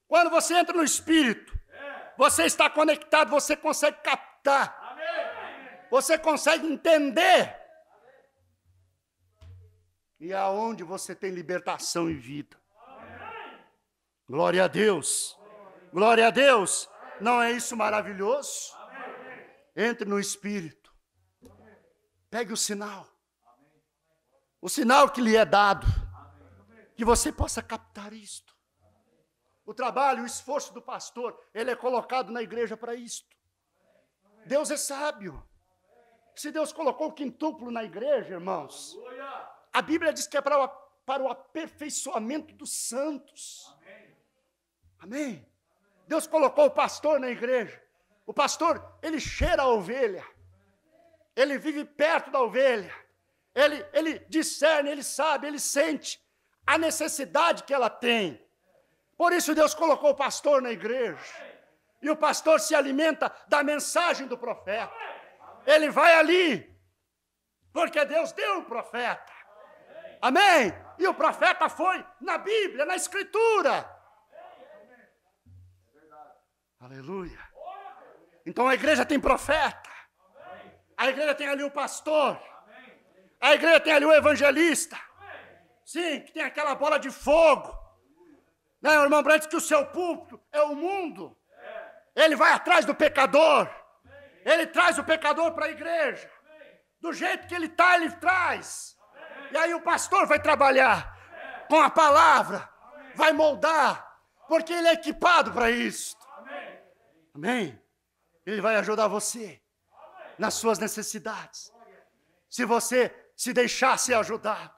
B: Quando você entra no Espírito, você está conectado, você consegue captar. Você consegue entender. E aonde você tem libertação e vida. Glória a Deus. Glória a Deus. Não é isso maravilhoso? Entre no Espírito. Pegue o sinal. O sinal que lhe é dado. Que você possa captar isto. O trabalho, o esforço do pastor, ele é colocado na igreja para isto. Deus é sábio. se Deus colocou o quintuplo na igreja, irmãos, a Bíblia diz que é para o aperfeiçoamento dos santos. Amém? Deus colocou o pastor na igreja. O pastor, ele cheira a ovelha. Ele vive perto da ovelha. Ele discerne, ele sabe, ele sente a necessidade que ela tem. Por isso Deus colocou o pastor na igreja. E o pastor se alimenta da mensagem do profeta. Ele vai ali, porque Deus deu o profeta. Amém? E o profeta foi na Bíblia, na Escritura. Aleluia. Então a igreja tem profeta. A igreja tem ali o pastor. A igreja tem ali o evangelista. Sim, que tem aquela bola de fogo. Né, o irmão Brandt diz que o seu púlpito é o mundo. Ele vai atrás do pecador. Ele traz o pecador para a igreja. Do jeito que ele está, ele traz. E aí o pastor vai trabalhar com a palavra. Vai moldar. Porque ele é equipado para isso. Amém? Ele vai ajudar você nas suas necessidades. Se você se deixar ser ajudado.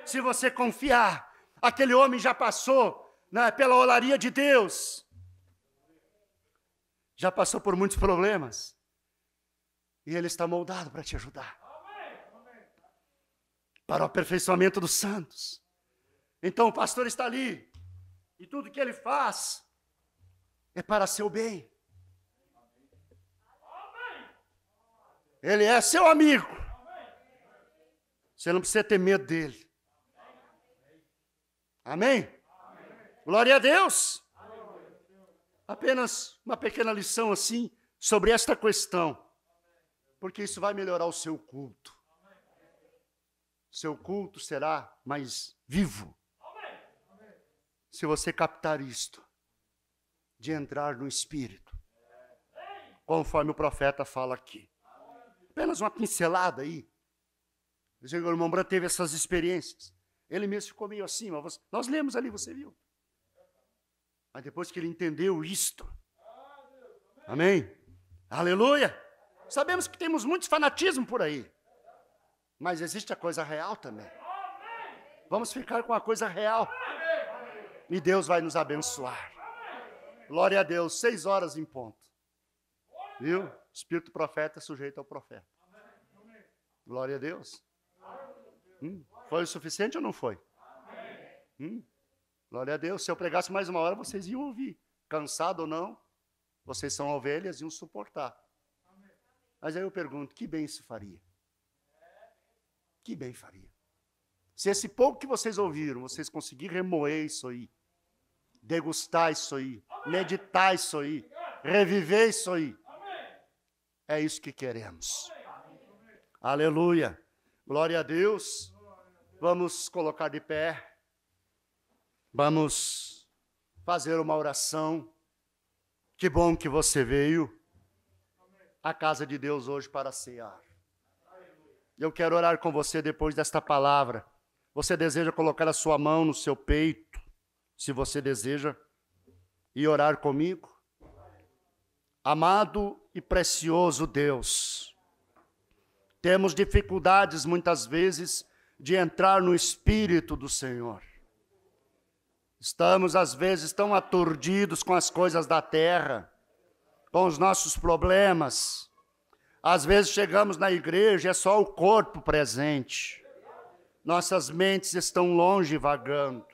B: Se você confiar. Aquele homem já passou, né, pela olaria de Deus. Já passou por muitos problemas. E ele está moldado para te ajudar. Para o aperfeiçoamento dos santos. Então o pastor está ali. E tudo que ele faz é para seu bem. Ele é seu amigo. Você não precisa ter medo dele. Amém? Glória a Deus. Apenas uma pequena lição assim sobre esta questão. Porque isso vai melhorar o seu culto. Seu culto será mais vivo. Se você captar isto. De entrar no Espírito. Conforme o profeta fala aqui. Apenas uma pincelada aí. O irmão Brandt teve essas experiências. Ele mesmo ficou meio assim. Mas nós lemos ali, você viu. Mas depois que ele entendeu isto. Amém? Aleluia! Sabemos que temos muitos fanatismo por aí. Mas existe a coisa real também. Vamos ficar com a coisa real. E Deus vai nos abençoar. Glória a Deus. 6 horas em ponto. Viu? Espírito profeta é sujeito ao profeta. Glória a Deus. Foi o suficiente ou não foi? Glória a Deus. Se eu pregasse mais 1 hora, vocês iam ouvir. Cansado ou não, vocês são ovelhas e iam suportar. Mas aí eu pergunto, que bem isso faria? Que bem faria? Se esse pouco que vocês ouviram, vocês conseguirem remoer isso aí, degustar isso aí, meditar isso aí, reviver isso aí, é isso que queremos. Aleluia. Glória a Deus. Vamos colocar de pé. Vamos fazer uma oração. Que bom que você veio à casa de Deus hoje para cear. Eu quero orar com você depois desta palavra. Você deseja colocar a sua mão no seu peito, se você deseja, e orar comigo? Amado e precioso Deus, temos dificuldades muitas vezes de entrar no Espírito do Senhor. Estamos às vezes tão aturdidos com as coisas da terra, com os nossos problemas. Às vezes chegamos na igreja, é só o corpo presente. Nossas mentes estão longe vagando.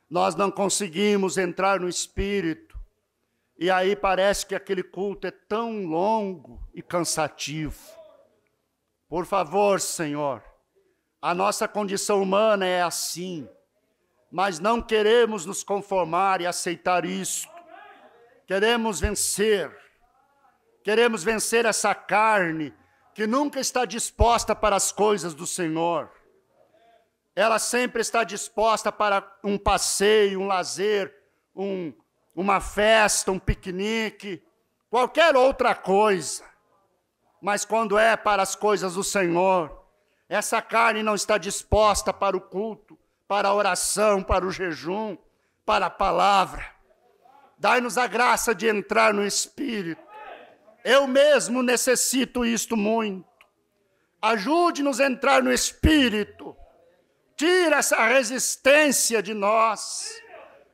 B: Nós não conseguimos entrar no Espírito. E aí parece que aquele culto é tão longo e cansativo. Por favor, Senhor, a nossa condição humana é assim. Mas não queremos nos conformar e aceitar isso. Queremos vencer. Queremos vencer essa carne que nunca está disposta para as coisas do Senhor. Ela sempre está disposta para um passeio, um lazer, uma festa, um piquenique, qualquer outra coisa. Mas quando é para as coisas do Senhor, essa carne não está disposta para o culto, para a oração, para o jejum, para a palavra. Dai-nos a graça de entrar no Espírito. Eu mesmo necessito isto muito. Ajude-nos a entrar no Espírito. Tira essa resistência de nós,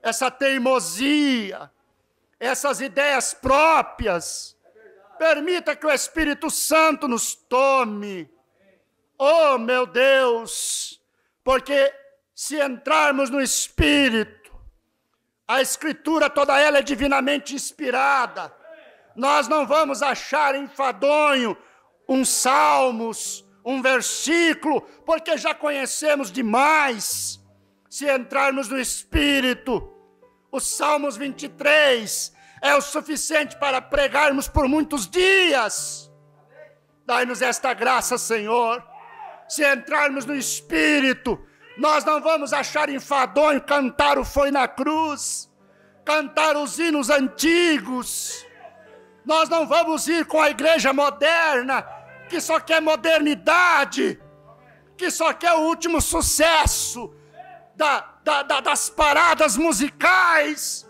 B: essa teimosia, essas ideias próprias. Permita que o Espírito Santo nos tome. Oh, meu Deus, porque se entrarmos no Espírito, a Escritura toda ela é divinamente inspirada. Nós não vamos achar enfadonho uns salmos, um versículo, porque já conhecemos demais. Se entrarmos no Espírito, os Salmos 23 é o suficiente para pregarmos por muitos dias. Dai-nos esta graça, Senhor. Se entrarmos no Espírito, nós não vamos achar enfadonho cantar o Foi na Cruz, cantar os hinos antigos. Nós não vamos ir com a igreja moderna, que só quer modernidade, que só quer o último sucesso das paradas musicais.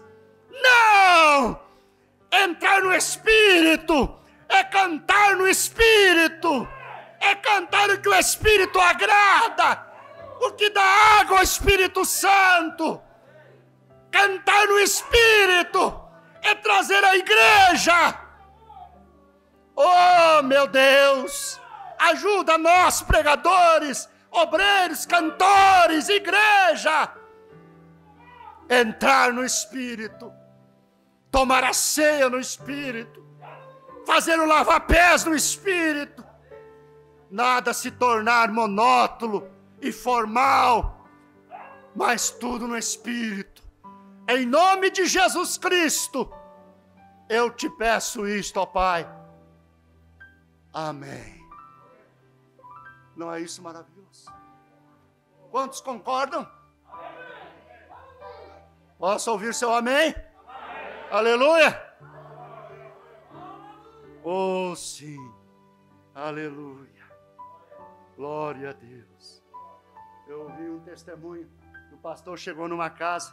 B: Não! Entrar no Espírito é cantar no Espírito, é cantar o que o Espírito agrada, o que dá água ao Espírito Santo. Cantar no Espírito é trazer a igreja. Oh, meu Deus, ajuda nós, pregadores, obreiros, cantores, igreja, entrar no Espírito, tomar a ceia no Espírito, fazer o lava-pés no Espírito, nada se tornar monótono e formal, mas tudo no Espírito. Em nome de Jesus Cristo, eu te peço isto, ó Pai. Amém. Não é isso maravilhoso? Quantos concordam? Posso ouvir seu amém? Aleluia! Oh, sim. Aleluia. Glória a Deus. Eu ouvi um testemunho. O pastor chegou numa casa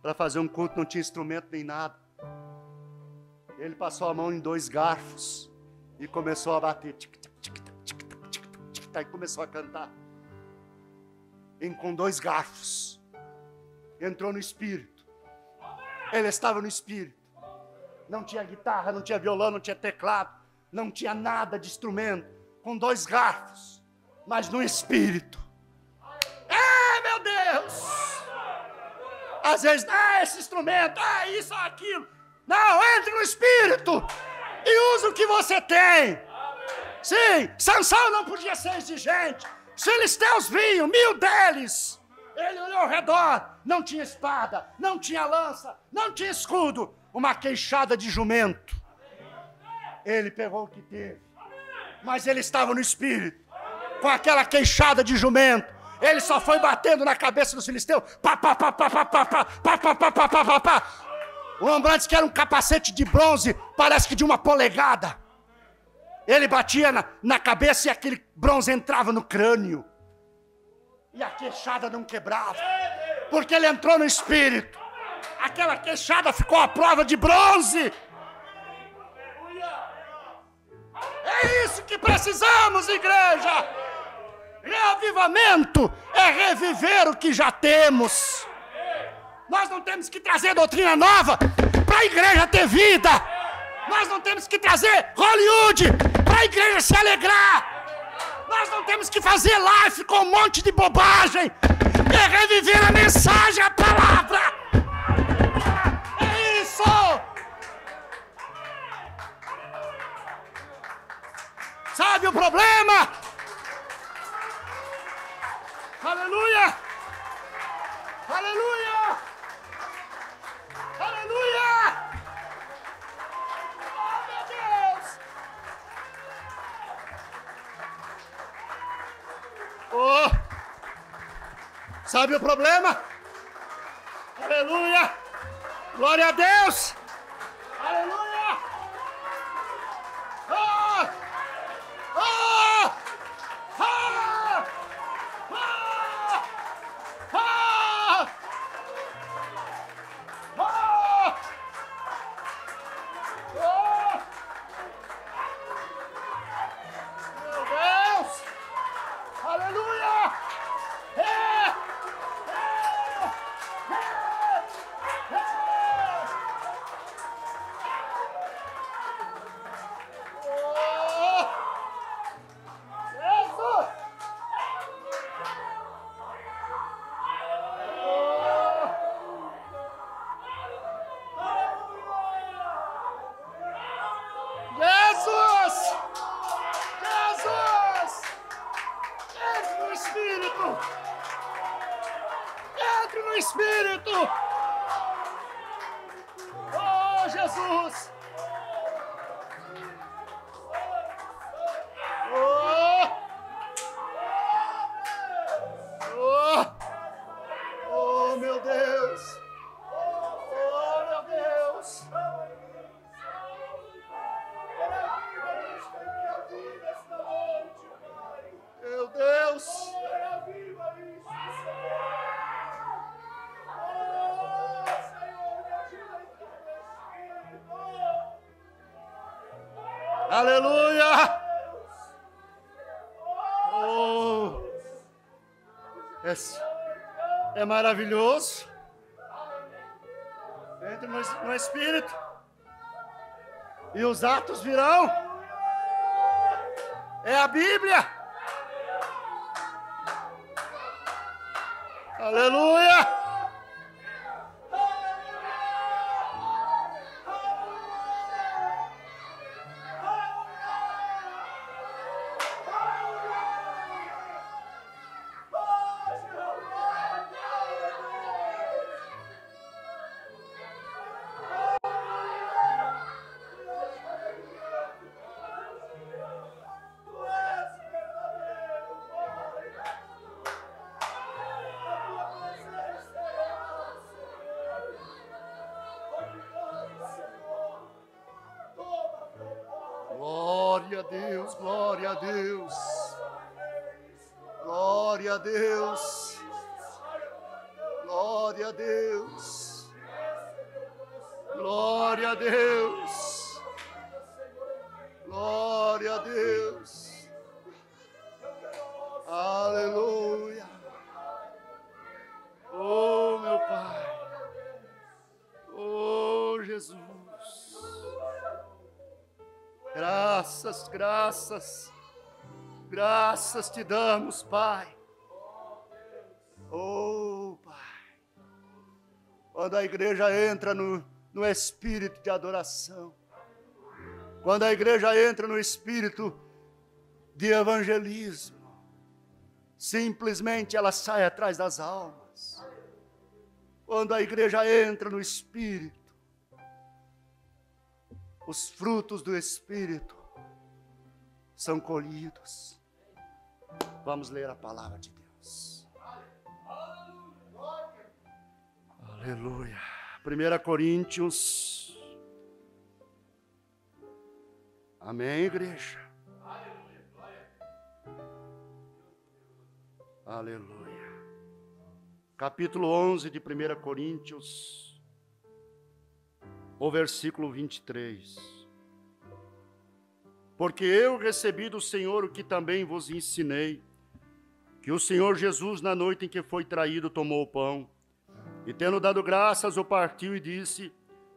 B: para fazer um culto, não tinha instrumento nem nada. Ele passou a mão em 2 garfos e começou a bater. E começou a cantar. Com 2 garfos. Entrou no Espírito. Ele estava no Espírito. Não tinha guitarra, não tinha violão, não tinha teclado, não tinha nada de instrumento. Com 2 garfos, mas no Espírito. Meu Deus! Às vezes, esse instrumento, isso, aquilo. Não, entre no Espírito e use o que você tem. Sim, Sansão não podia ser exigente. Os filisteus vinham, 1000 deles. Ele olhou ao redor, não tinha espada, não tinha lança, não tinha escudo. Uma queixada de jumento. Ele pegou o que teve. Mas ele estava no Espírito. Com aquela queixada de jumento. Ele só foi batendo na cabeça dos filisteus. Pá, pá, pá, pá, pá, pá, pá, pá, pá, pá, pá, pá, pá, pá. O homem disse que era um capacete de bronze, parece que de 1 polegada. Ele batia na cabeça e aquele bronze entrava no crânio. E a queixada não quebrava. Porque ele entrou no Espírito. Aquela queixada ficou à prova de bronze. É isso que precisamos, igreja. Reavivamento é reviver o que já temos. Nós não temos que trazer doutrina nova para a igreja ter vida. Nós não temos que trazer Hollywood para a igreja se alegrar. Nós não temos que fazer live com um monte de bobagem. É reviver a mensagem, a palavra. É isso. Sabe o problema? Aleluia! Aleluia! Aleluia! Oh, meu Deus! Oh! Sabe o problema? Aleluia! Glória a Deus! Aleluia! Oh! Oh! Oh! Espírito. Oh, Jesus. Oh. Oh. Oh, meu Deus. Oh, meu Deus. Meu Deus. Aleluia. Oh, esse é maravilhoso. Entre no Espírito e os atos virão. É a Bíblia. Aleluia. Glória a Deus, glória a Deus, glória a Deus, glória a Deus, glória a Deus, glória a Deus, aleluia, oh meu Pai, oh Jesus. Graças, graças, graças te damos, Pai. Oh, Pai. Quando a igreja entra no espírito de adoração, quando a igreja entra no espírito de evangelismo, simplesmente ela sai atrás das almas. Quando a igreja entra no espírito, os frutos do Espírito são colhidos. Vamos ler a palavra de Deus. Aleluia. 1 Coríntios. Amém, igreja? Aleluia. Capítulo 11 de 1 Coríntios. O versículo 23. Porque eu recebi do Senhor o que também vos ensinei, que o Senhor Jesus, na noite em que foi traído, tomou o pão, e tendo dado graças, o partiu e disse: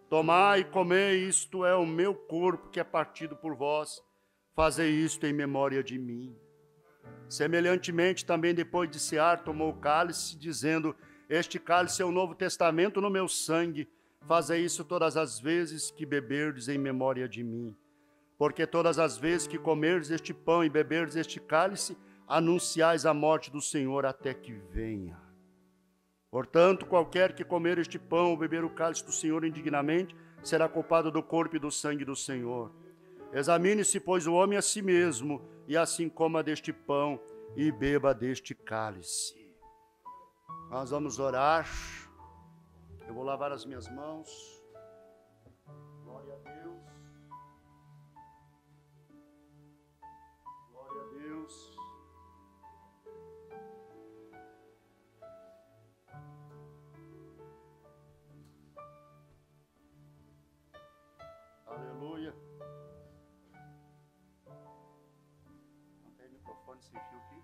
B: tomai e comei, isto é o meu corpo que é partido por vós, fazei isto em memória de mim. Semelhantemente, também depois de cear, tomou o cálice, dizendo: este cálice é o novo testamento no meu sangue, fazei isso todas as vezes que beberdes em memória de mim. Porque todas as vezes que comerdes este pão e beberdes este cálice, anunciais a morte do Senhor até que venha. Portanto, qualquer que comer este pão ou beber o cálice do Senhor indignamente, será culpado do corpo e do sangue do Senhor. Examine-se, pois, o homem a si mesmo, e assim coma deste pão e beba deste cálice. Nós vamos orar. Eu vou lavar as minhas mãos. Glória a Deus. Glória a Deus. Aleluia. Não tem microfone sem fio aqui?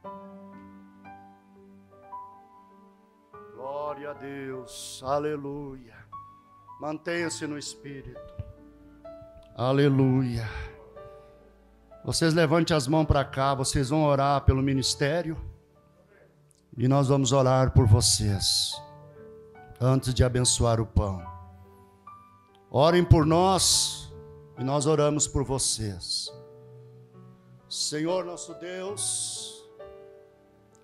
B: Glória a Deus, aleluia. Mantenha-se no Espírito. Aleluia. Vocês levantem as mãos para cá, vocês vão orar pelo ministério. E nós vamos orar por vocês, antes de abençoar o pão. Orem por nós, e nós oramos por vocês. Senhor nosso Deus,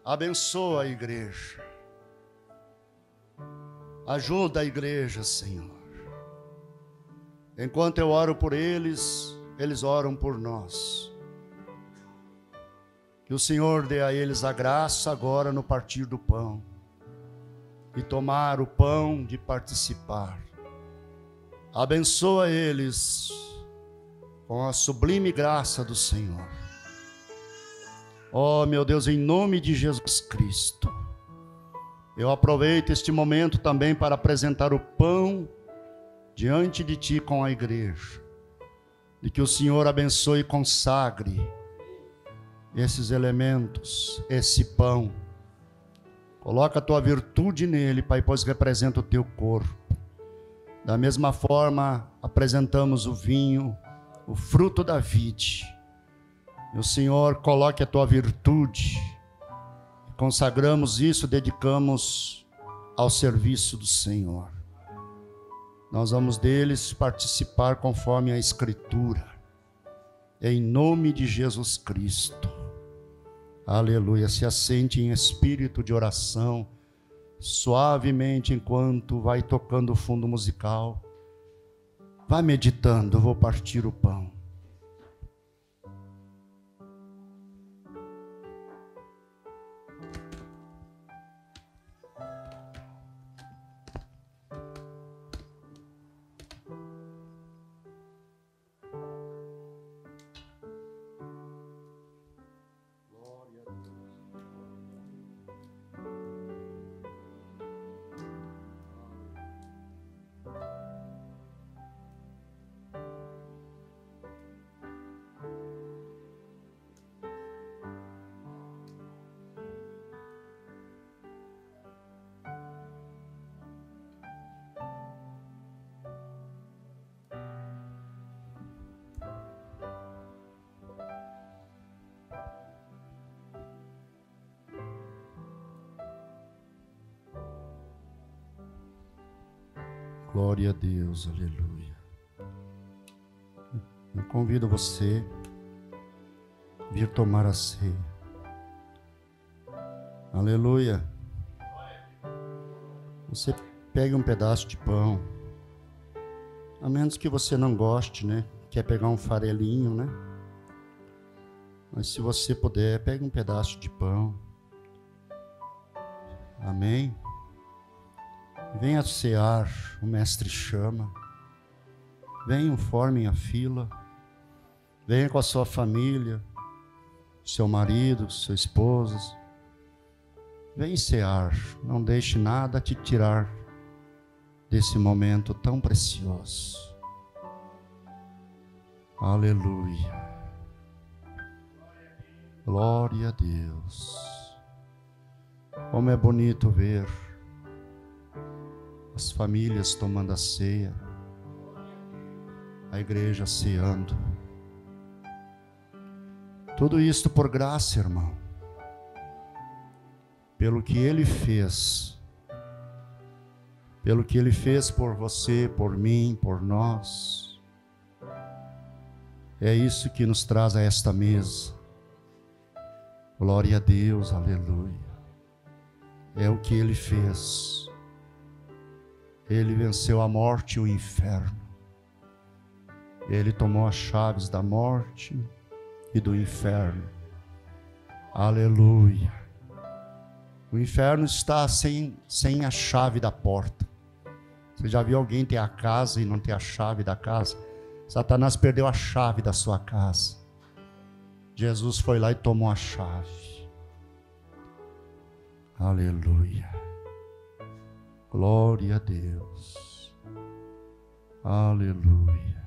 B: abençoa a igreja. Ajuda a igreja, Senhor. Enquanto eu oro por eles, eles oram por nós. Que o Senhor dê a eles a graça agora no partir do pão e tomar o pão de participar. Abençoa eles com a sublime graça do Senhor. Oh, meu Deus, em nome de Jesus Cristo, eu aproveito este momento também para apresentar o pão diante de Ti com a igreja, de que o Senhor abençoe e consagre esses elementos, esse pão. Coloca a Tua virtude nele, Pai, pois representa o Teu corpo. Da mesma forma, apresentamos o vinho, o fruto da vide. E o Senhor coloque a Tua virtude. Consagramos isso, dedicamos ao serviço do Senhor. Nós vamos deles participar conforme a Escritura. Em nome de Jesus Cristo. Aleluia. Se assente em espírito de oração, suavemente, enquanto vai tocando o fundo musical. Vá meditando, eu vou partir o pão. Glória a Deus, aleluia. Eu convido você a vir tomar a ceia. Aleluia. Você pegue um pedaço de pão, a menos que você não goste, né? Quer pegar um farelinho, né? Mas se você puder, pegue um pedaço de pão. Amém. Venha cear, o mestre chama. Venham, formem a fila. Venha com a sua família, seu marido, sua esposa. Vem cear, não deixe nada te tirar desse momento tão precioso. Aleluia. Glória a Deus. Como é bonito ver as famílias tomando a ceia, a igreja ceando. Tudo isto por graça, irmão, pelo que Ele fez, pelo que Ele fez por você, por mim, por nós. É isso que nos traz a esta mesa. Glória a Deus, aleluia. É o que Ele fez. Ele venceu a morte e o inferno. Ele tomou as chaves da morte e do inferno. Aleluia. O inferno está sem a chave da porta. Você já viu alguém ter a casa e não ter a chave da casa? Satanás perdeu a chave da sua casa. Jesus foi lá e tomou a chave. Aleluia. Glória a Deus. Aleluia.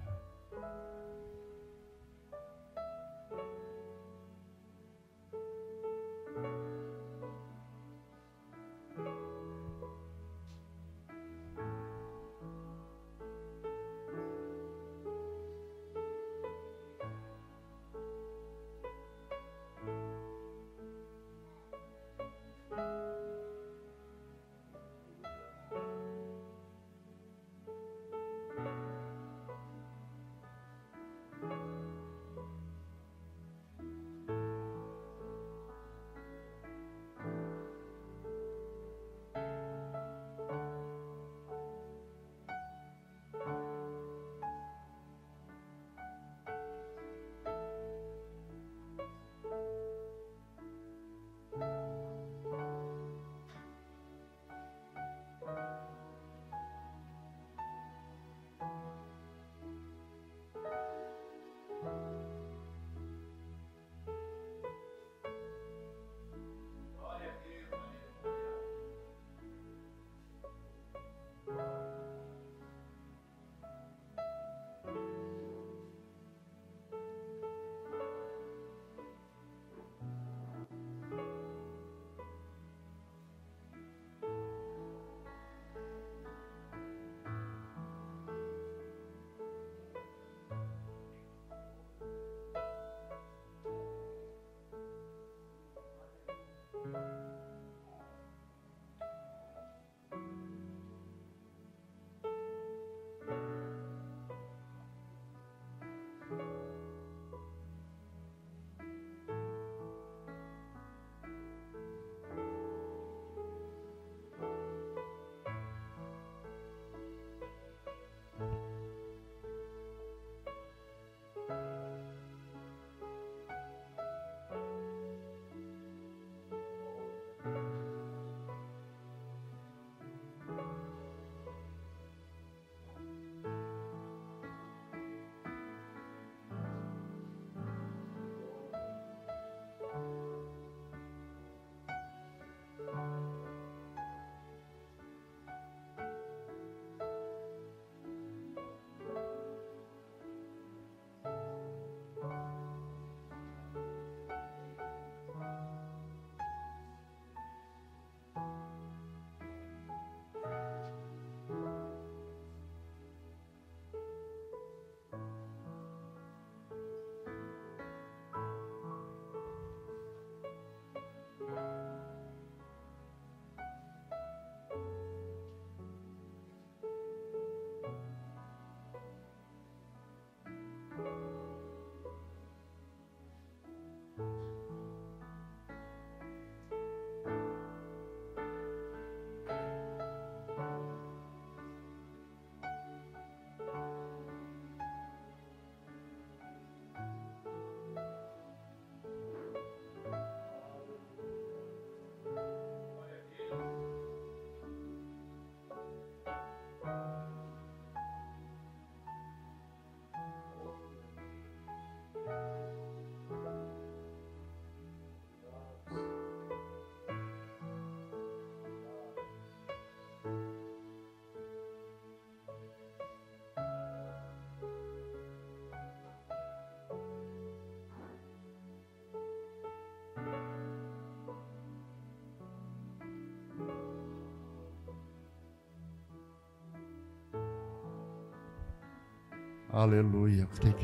B: Aleluia. O que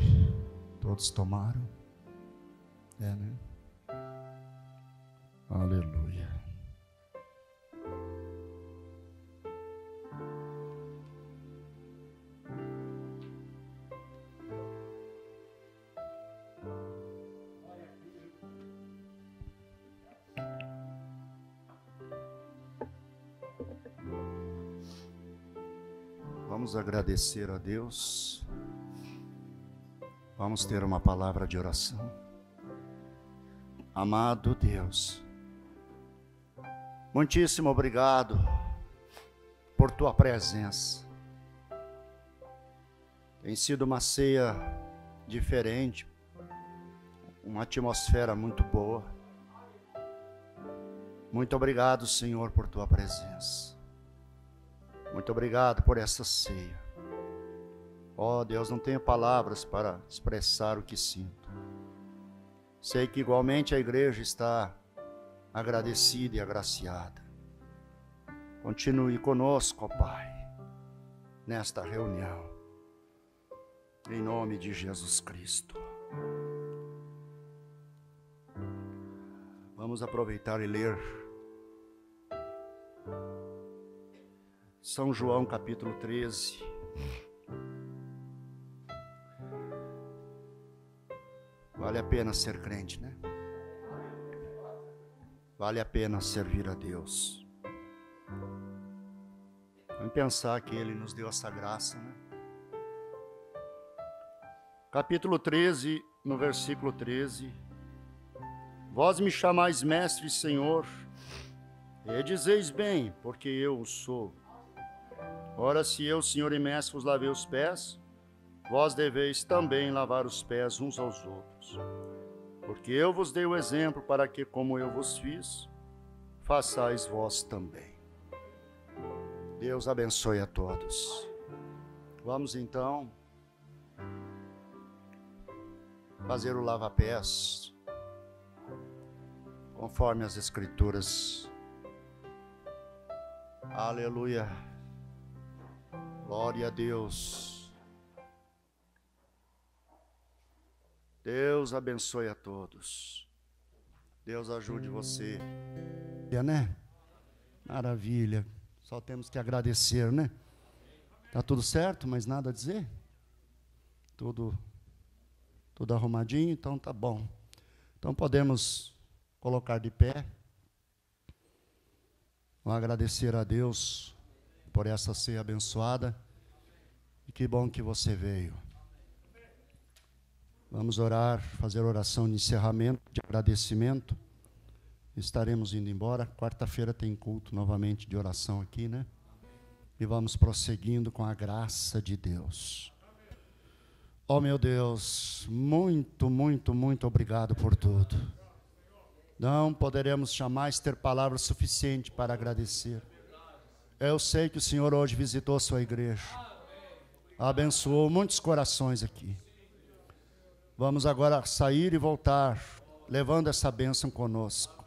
B: todos tomaram? É, né? Aleluia. Vamos agradecer a Deus. Vamos ter uma palavra de oração. Amado Deus, muitíssimo obrigado por tua presença. Tem sido uma ceia diferente, uma atmosfera muito boa. Muito obrigado, Senhor, por tua presença. Muito obrigado por essa ceia. Ó Deus, não tenho palavras para expressar o que sinto. Sei que igualmente a igreja está agradecida e agraciada. Continue conosco, ó Pai, nesta reunião. Em nome de Jesus Cristo. Vamos aproveitar e ler São João capítulo 13. Vale a pena ser crente, né? Vale a pena servir a Deus. Vamos pensar que Ele nos deu essa graça, né? Capítulo 13, no versículo 13. Vós me chamais mestre e Senhor, e dizeis bem, porque eu o sou. Ora, se eu, Senhor e mestre, vos lavei os pés, vós deveis também lavar os pés uns aos outros. Porque eu vos dei o exemplo para que, como eu vos fiz, façais vós também. Deus abençoe a todos. Vamos então fazer o lava-pés, conforme as Escrituras. Aleluia. Glória a Deus. Deus abençoe a todos. Deus ajude você. Né? Maravilha. Só temos que agradecer, né? Tá tudo certo, mas nada a dizer? Tudo arrumadinho, então tá bom. Então podemos colocar de pé. Vamos agradecer a Deus por essa ceia abençoada. E que bom que você veio. Vamos orar, fazer oração de encerramento, de agradecimento. Estaremos indo embora. Quarta-feira tem culto novamente de oração aqui, né? E vamos prosseguindo com a graça de Deus. Oh, meu Deus, muito, muito, muito obrigado por tudo. Não poderemos jamais ter palavras suficientes para agradecer. Eu sei que o Senhor hoje visitou a sua igreja. Abençoou muitos corações aqui. Vamos agora sair e voltar, levando essa bênção conosco.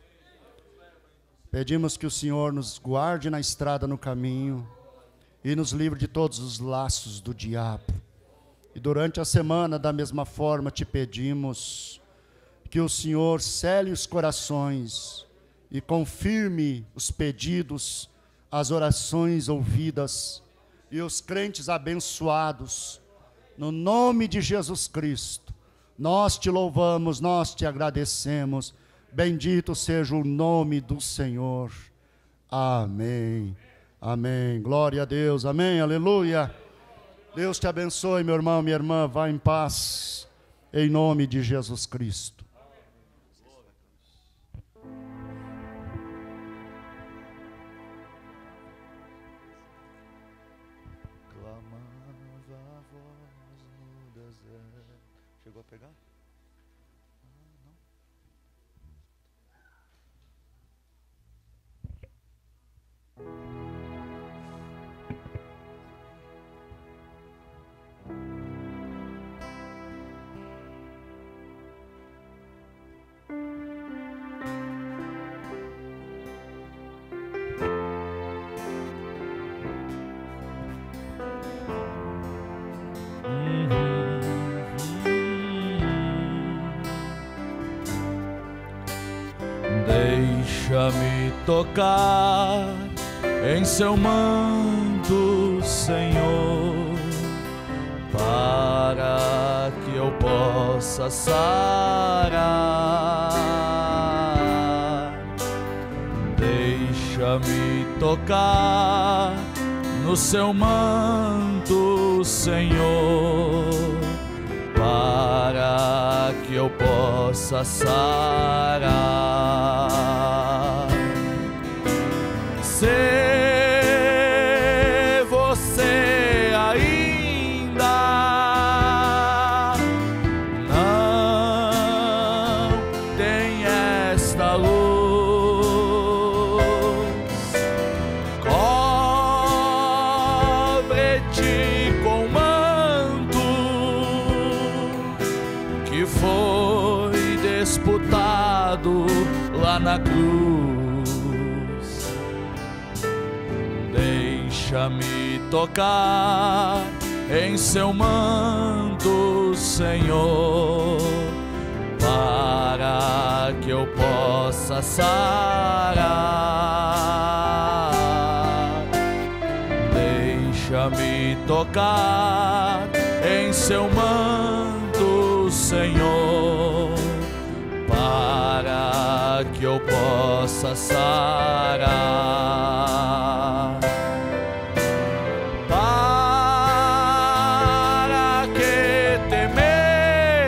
B: Pedimos que o Senhor nos guarde na estrada, no caminho, e nos livre de todos os laços do diabo. E durante a semana, da mesma forma, te pedimos que o Senhor cele os corações e confirme os pedidos, as orações ouvidas e os crentes abençoados. No nome de Jesus Cristo, nós te louvamos, nós te agradecemos. Bendito seja o nome do Senhor. Amém. Amém. Glória a Deus. Amém. Aleluia. Deus te abençoe, meu irmão, minha irmã. Vá em paz, em nome de Jesus Cristo. Clamava a voz no deserto. Chegou a pegar?
A: Uhum. Deixa-me tocar em seu manto, Senhor, para que eu possa sarar. Deixa-me tocar no seu manto, Senhor, para que eu possa sarar. Se você ainda não tem esta luz, cobre-te com o manto que foi disputado lá na cruz. Deixa-me tocar em seu manto, Senhor, para que eu possa sarar. Deixa-me tocar em seu manto, Senhor, para que eu possa sarar. Para que temer,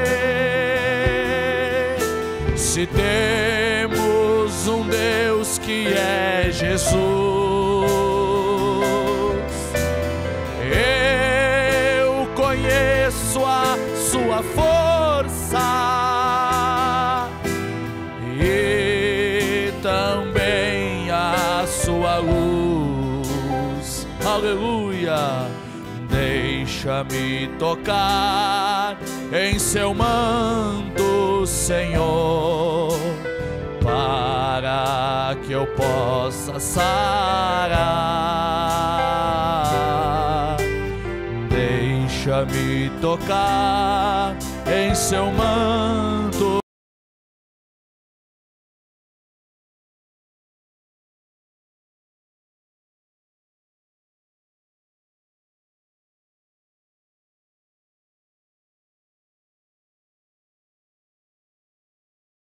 A: se temos um Deus que é Jesus? Eu conheço a sua força e também a sua luz. Aleluia! Deixa-me tocar em seu manto, Senhor, para que eu possa sarar. Deixa-me tocar em seu manto,